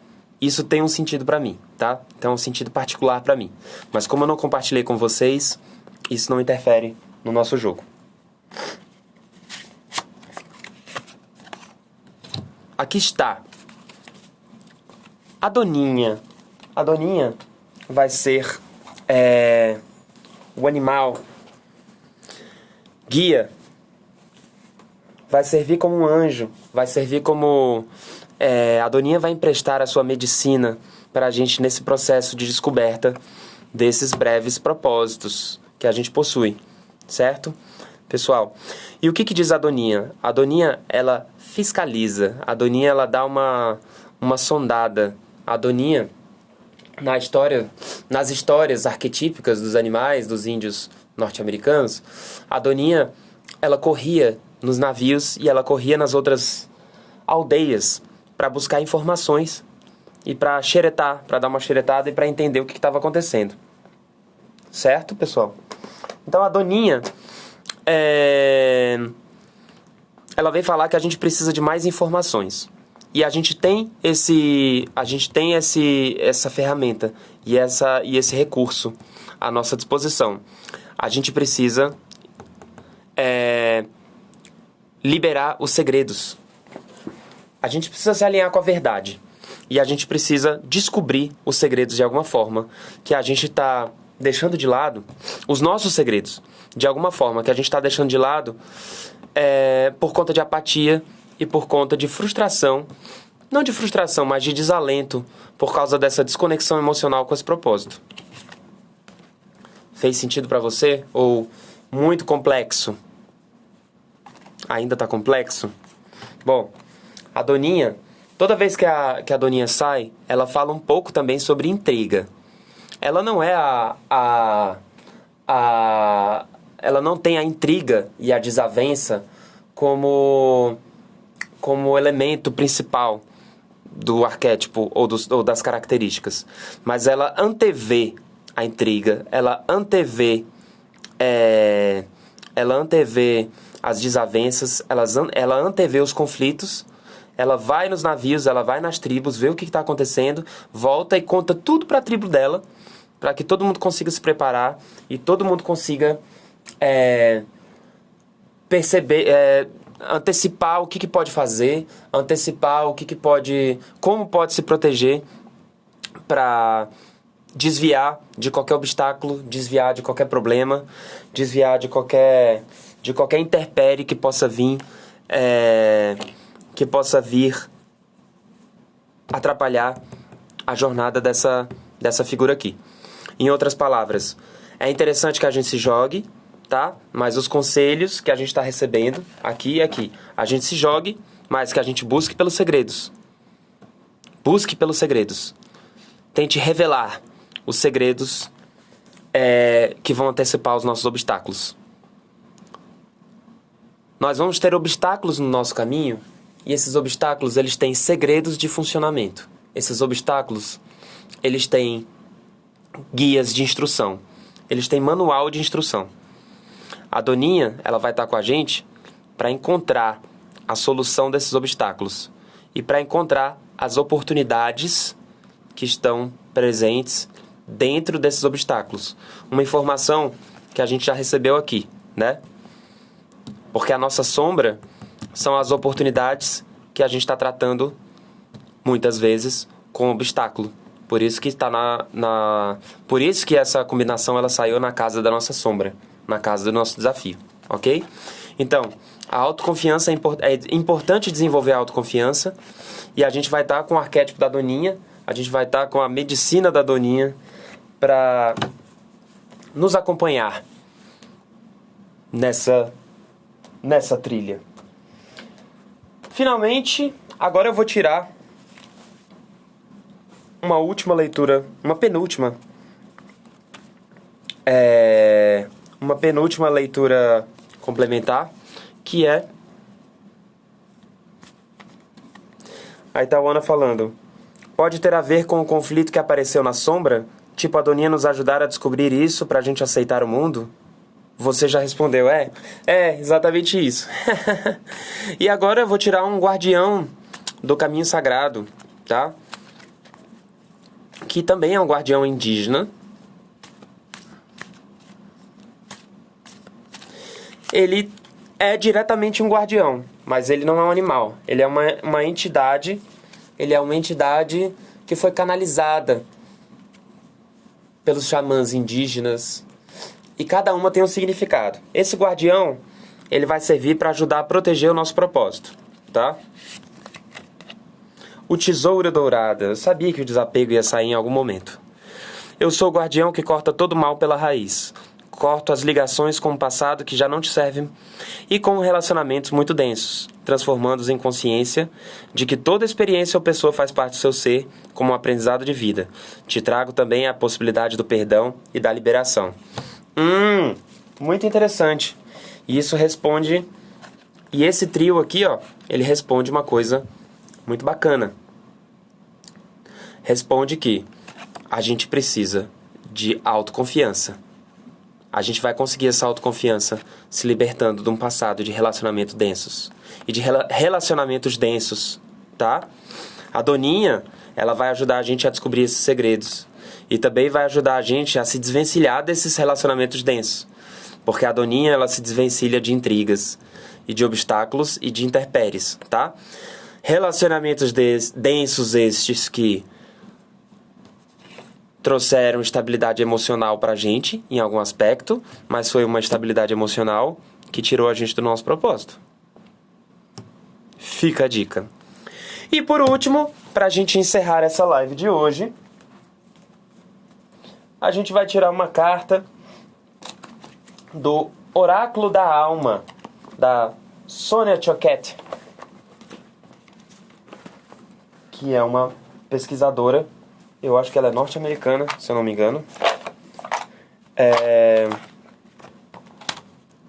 isso tem um sentido para mim, tá? Tem um sentido particular para mim. Mas como eu não compartilhei com vocês, isso não interfere no nosso jogo. Aqui está a Doninha. A Doninha vai ser o animal guia. Vai servir como um anjo. Vai servir como... a Doninha vai emprestar a sua medicina para a gente nesse processo de descoberta desses breves propósitos que a gente possui. Certo? Pessoal, e o que diz a Doninha? A Doninha, ela fiscaliza. A Doninha, ela dá uma sondada. A Doninha, na história nas histórias arquetípicas dos animais, dos índios norte-americanos, a Doninha, ela corria nos navios e ela corria nas outras aldeias para buscar informações e para xeretar, para dar uma xeretada e para entender o que estava acontecendo. Certo, pessoal? Então a Doninha, ela vem falar que a gente precisa de mais informações. E a gente tem essa ferramenta e esse recurso à nossa disposição. A gente precisa liberar os segredos. A gente precisa se alinhar com a verdade. E a gente precisa descobrir os segredos de alguma forma. Que a gente está deixando de lado os nossos segredos. De alguma forma que a gente está deixando de lado por conta de apatia e por conta de frustração. Não de frustração, mas de desalento. Por causa dessa desconexão emocional com esse propósito. Fez sentido para você? Ou muito complexo? Ainda está complexo? Bom, a Doninha, toda vez que a Doninha sai, ela fala um pouco também sobre intriga. Ela não é ela não tem a intriga e a desavença como elemento principal do arquétipo ou das características. Mas ela antevê a intriga, ela antevê as desavenças, ela antevê os conflitos, ela vai nos navios, ela vai nas tribos, vê o que está acontecendo, volta e conta tudo para a tribo dela, para que todo mundo consiga se preparar e todo mundo consiga perceber, antecipar o que pode fazer, antecipar como pode se proteger para desviar de qualquer obstáculo, desviar de qualquer problema, desviar de qualquer intempérie que possa vir atrapalhar a jornada dessa figura aqui. Em outras palavras, é interessante que a gente se jogue, tá? Mas os conselhos que a gente está recebendo aqui e aqui, a gente se jogue, mas que a gente busque pelos segredos. Busque pelos segredos. Tente revelar os segredos que vão antecipar os nossos obstáculos. Nós vamos ter obstáculos no nosso caminho e esses obstáculos, eles têm segredos de funcionamento. Esses obstáculos, eles têm guias de instrução. Eles têm manual de instrução. A Doninha, ela vai estar com a gente para encontrar a solução desses obstáculos e para encontrar as oportunidades que estão presentes dentro desses obstáculos. Uma informação que a gente já recebeu aqui, né? Porque a nossa sombra são as oportunidades que a gente está tratando muitas vezes com obstáculo. Por isso que por isso que essa combinação ela saiu na casa da nossa sombra, na casa do nosso desafio, ok? Então, a autoconfiança é importante desenvolver a autoconfiança e a gente vai estar com o arquétipo da Doninha, a gente vai estar com a medicina da Doninha para nos acompanhar nessa trilha. Finalmente, agora eu vou tirar uma última leitura, uma penúltima leitura complementar, que é a Itaúana falando: pode ter a ver com o conflito que apareceu na sombra? Tipo, a Doninha nos ajudar a descobrir isso pra gente aceitar o mundo? Você já respondeu, exatamente isso. E agora eu vou tirar um guardião do caminho sagrado, tá? Que também é um guardião indígena. Ele é diretamente um guardião, mas ele não é um animal. Ele é uma entidade. Ele é uma entidade que foi canalizada pelos xamãs indígenas. E cada uma tem um significado. Esse guardião, ele vai servir para ajudar a proteger o nosso propósito, tá? O tesouro dourada. Eu sabia que o desapego ia sair em algum momento. Eu sou o guardião que corta todo mal pela raiz. corto as ligações com o passado que já não te servem e com relacionamentos muito densos, transformando-os em consciência de que toda experiência ou pessoa faz parte do seu ser como um aprendizado de vida. Te trago também a possibilidade do perdão e da liberação. Muito interessante. E isso responde... E esse trio aqui, ó, ele responde uma coisa muito bacana. Responde que a gente precisa de autoconfiança. A gente vai conseguir essa autoconfiança se libertando de um passado de relacionamentos densos. E de relacionamentos densos, tá? A Doninha, ela vai ajudar a gente a descobrir esses segredos. E também vai ajudar a gente a se desvencilhar desses relacionamentos densos. Porque a Doninha, ela se desvencilha de intrigas, e de obstáculos e de intempéries, tá? Relacionamentos densos estes que trouxeram estabilidade emocional pra gente, em algum aspecto, mas foi uma estabilidade emocional que tirou a gente do nosso propósito. Fica a dica. E por último, pra gente encerrar essa live de hoje, a gente vai tirar uma carta do Oráculo da Alma, da Sonia Choquette, que é uma pesquisadora, eu acho que ela é norte-americana, se eu não me engano.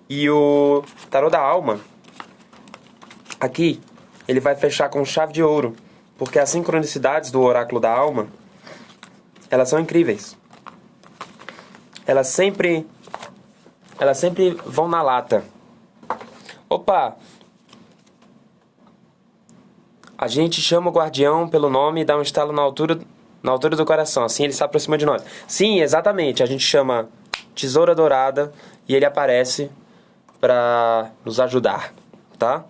E o Tarô da Alma, aqui, ele vai fechar com chave de ouro, porque as sincronicidades do Oráculo da Alma, elas são incríveis. Elas sempre vão na lata. Opa! A gente chama o guardião pelo nome e dá um estalo na altura do coração. Assim ele se aproxima de nós. Sim, exatamente. A gente chama Tesoura Dourada e ele aparece para nos ajudar, tá?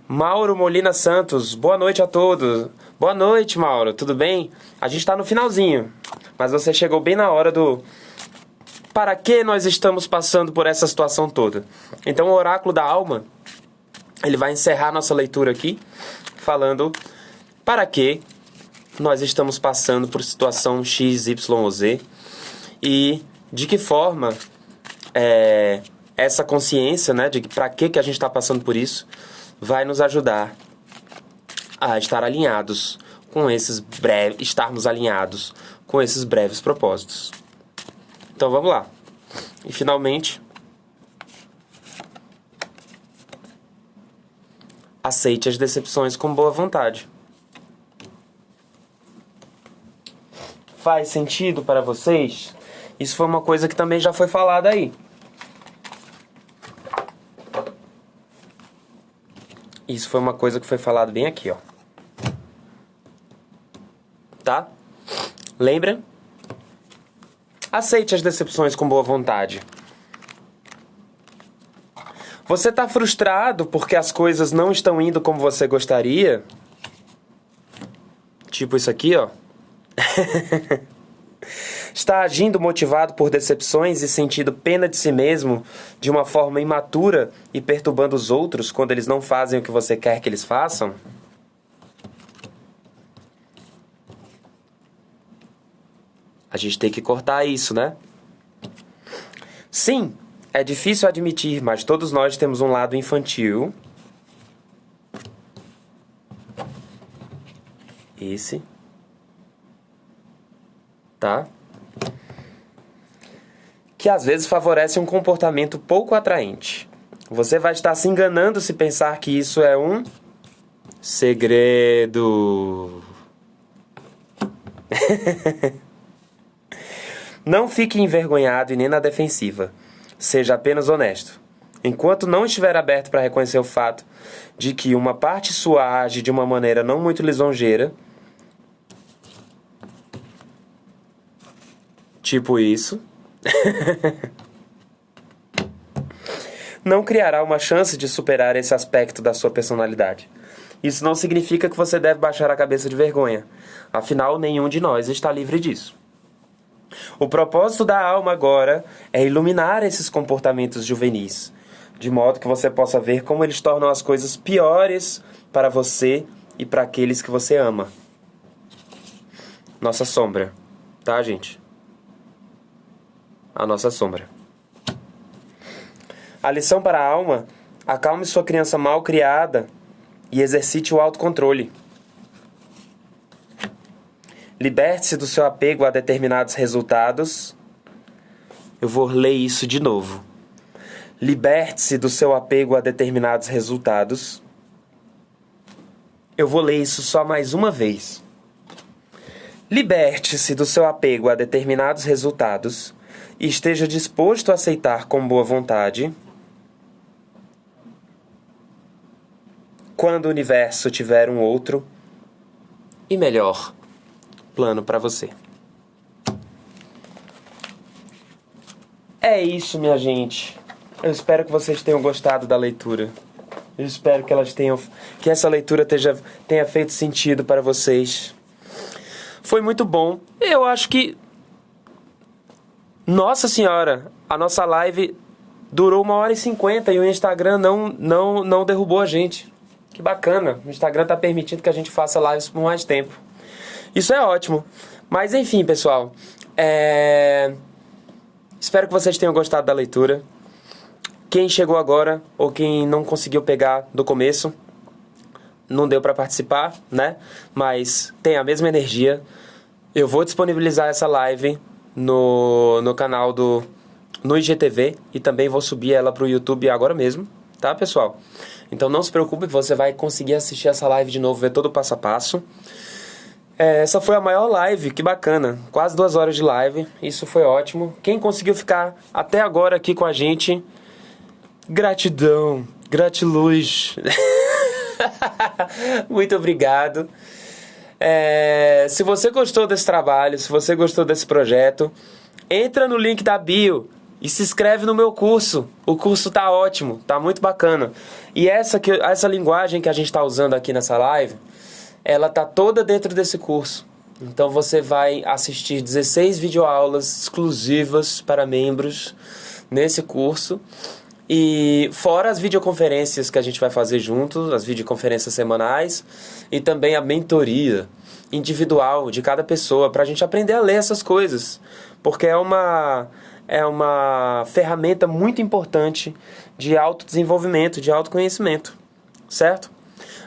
Mauro Molina Santos. Boa noite a todos. Boa noite, Mauro. Tudo bem? A gente tá no finalzinho, mas você chegou bem na hora do... Para que nós estamos passando por essa situação toda? Então o Oráculo da Alma, ele vai encerrar nossa leitura aqui, falando para que nós estamos passando por situação X, Y ou Z e de que forma essa consciência, né, de para que a gente está passando por isso, vai nos ajudar a estar alinhados com estarmos alinhados com esses breves propósitos. Então vamos lá. E finalmente, aceite as decepções com boa vontade. Faz sentido para vocês? Isso foi uma coisa que também já foi falada aí. Isso foi uma coisa que foi falada bem aqui, ó. Tá? Lembra? Aceite as decepções com boa vontade. Você está frustrado porque as coisas não estão indo como você gostaria? Tipo isso aqui, ó. Está agindo motivado por decepções e sentindo pena de si mesmo de uma forma imatura e perturbando os outros quando eles não fazem o que você quer que eles façam? A gente tem que cortar isso, né? Sim, é difícil admitir, mas todos nós temos um lado infantil. Esse. Tá? Que às vezes favorece um comportamento pouco atraente. Você vai estar se enganando se pensar que isso é um segredo. Não fique envergonhado e nem na defensiva. Seja apenas honesto. Enquanto não estiver aberto para reconhecer o fato de que uma parte sua age de uma maneira não muito lisonjeira, tipo isso, não criará uma chance de superar esse aspecto da sua personalidade. Isso não significa que você deve baixar a cabeça de vergonha. Afinal, nenhum de nós está livre disso. O propósito da alma agora é iluminar esses comportamentos juvenis, de modo que você possa ver como eles tornam as coisas piores para você e para aqueles que você ama. Nossa sombra, tá, gente? a nossa sombra. A lição para a alma: acalme sua criança mal criada e exercite o autocontrole. Liberte-se do seu apego a determinados resultados. Eu vou ler isso de novo. Liberte-se do seu apego a determinados resultados. Eu vou ler isso só mais uma vez. Liberte-se do seu apego a determinados resultados e esteja disposto a aceitar com boa vontade quando o universo tiver um outro e melhor plano para você. É isso, minha gente. Eu espero que vocês tenham gostado da leitura. Eu espero que essa leitura tenha feito sentido para vocês. Foi muito bom. Eu acho que... Nossa Senhora, a nossa live durou 1h50 e o Instagram não derrubou a gente. Que bacana. O Instagram tá permitindo que a gente faça lives por mais tempo. Isso é ótimo. Mas enfim, pessoal. Espero que vocês tenham gostado da leitura. Quem chegou agora ou quem não conseguiu pegar do começo, não deu para participar, né? Mas tem a mesma energia. Eu vou disponibilizar essa live no canal no IGTV e também vou subir ela pro YouTube agora mesmo, tá, pessoal? Então não se preocupe, você vai conseguir assistir essa live de novo, ver todo o passo a passo. Essa foi a maior live, que bacana. Quase 2 horas de live, isso foi ótimo. Quem conseguiu ficar até agora aqui com a gente, gratidão, gratiluz. Muito obrigado. Se você gostou desse trabalho, se você gostou desse projeto, entra no link da bio e se inscreve no meu curso. O curso tá ótimo, tá muito bacana. E essa linguagem que a gente tá usando aqui nessa live, ela tá toda dentro desse curso. Então você vai assistir 16 videoaulas exclusivas para membros nesse curso. E fora as videoconferências que a gente vai fazer juntos, as videoconferências semanais, e também a mentoria individual de cada pessoa, para a gente aprender a ler essas coisas. Porque é uma ferramenta muito importante de autodesenvolvimento, de autoconhecimento, certo?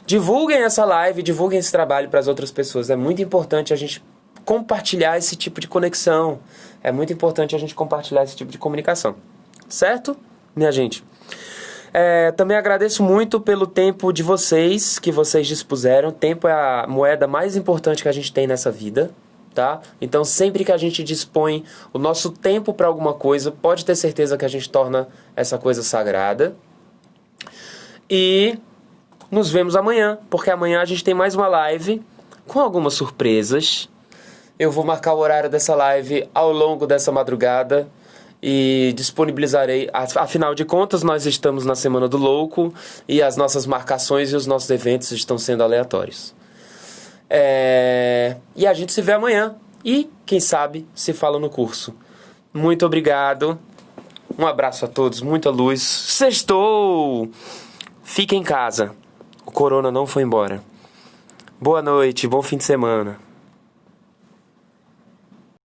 Divulguem essa live, divulguem esse trabalho para as outras pessoas. É muito importante a gente compartilhar esse tipo de conexão. É muito importante a gente compartilhar esse tipo de comunicação. Certo, minha gente? Também agradeço muito pelo tempo de vocês, que vocês dispuseram. Tempo é a moeda mais importante que a gente tem nessa vida, tá? Então, sempre que a gente dispõe o nosso tempo para alguma coisa, pode ter certeza que a gente torna essa coisa sagrada. E nos vemos amanhã, porque amanhã a gente tem mais uma live com algumas surpresas. Eu vou marcar o horário dessa live ao longo dessa madrugada e disponibilizarei. Afinal de contas, nós estamos na Semana do Louco e as nossas marcações e os nossos eventos estão sendo aleatórios. E a gente se vê amanhã e, quem sabe, se fala no curso. Muito obrigado. Um abraço a todos, muita luz. Sextou! Fique em casa. O corona não foi embora. Boa noite, bom fim de semana.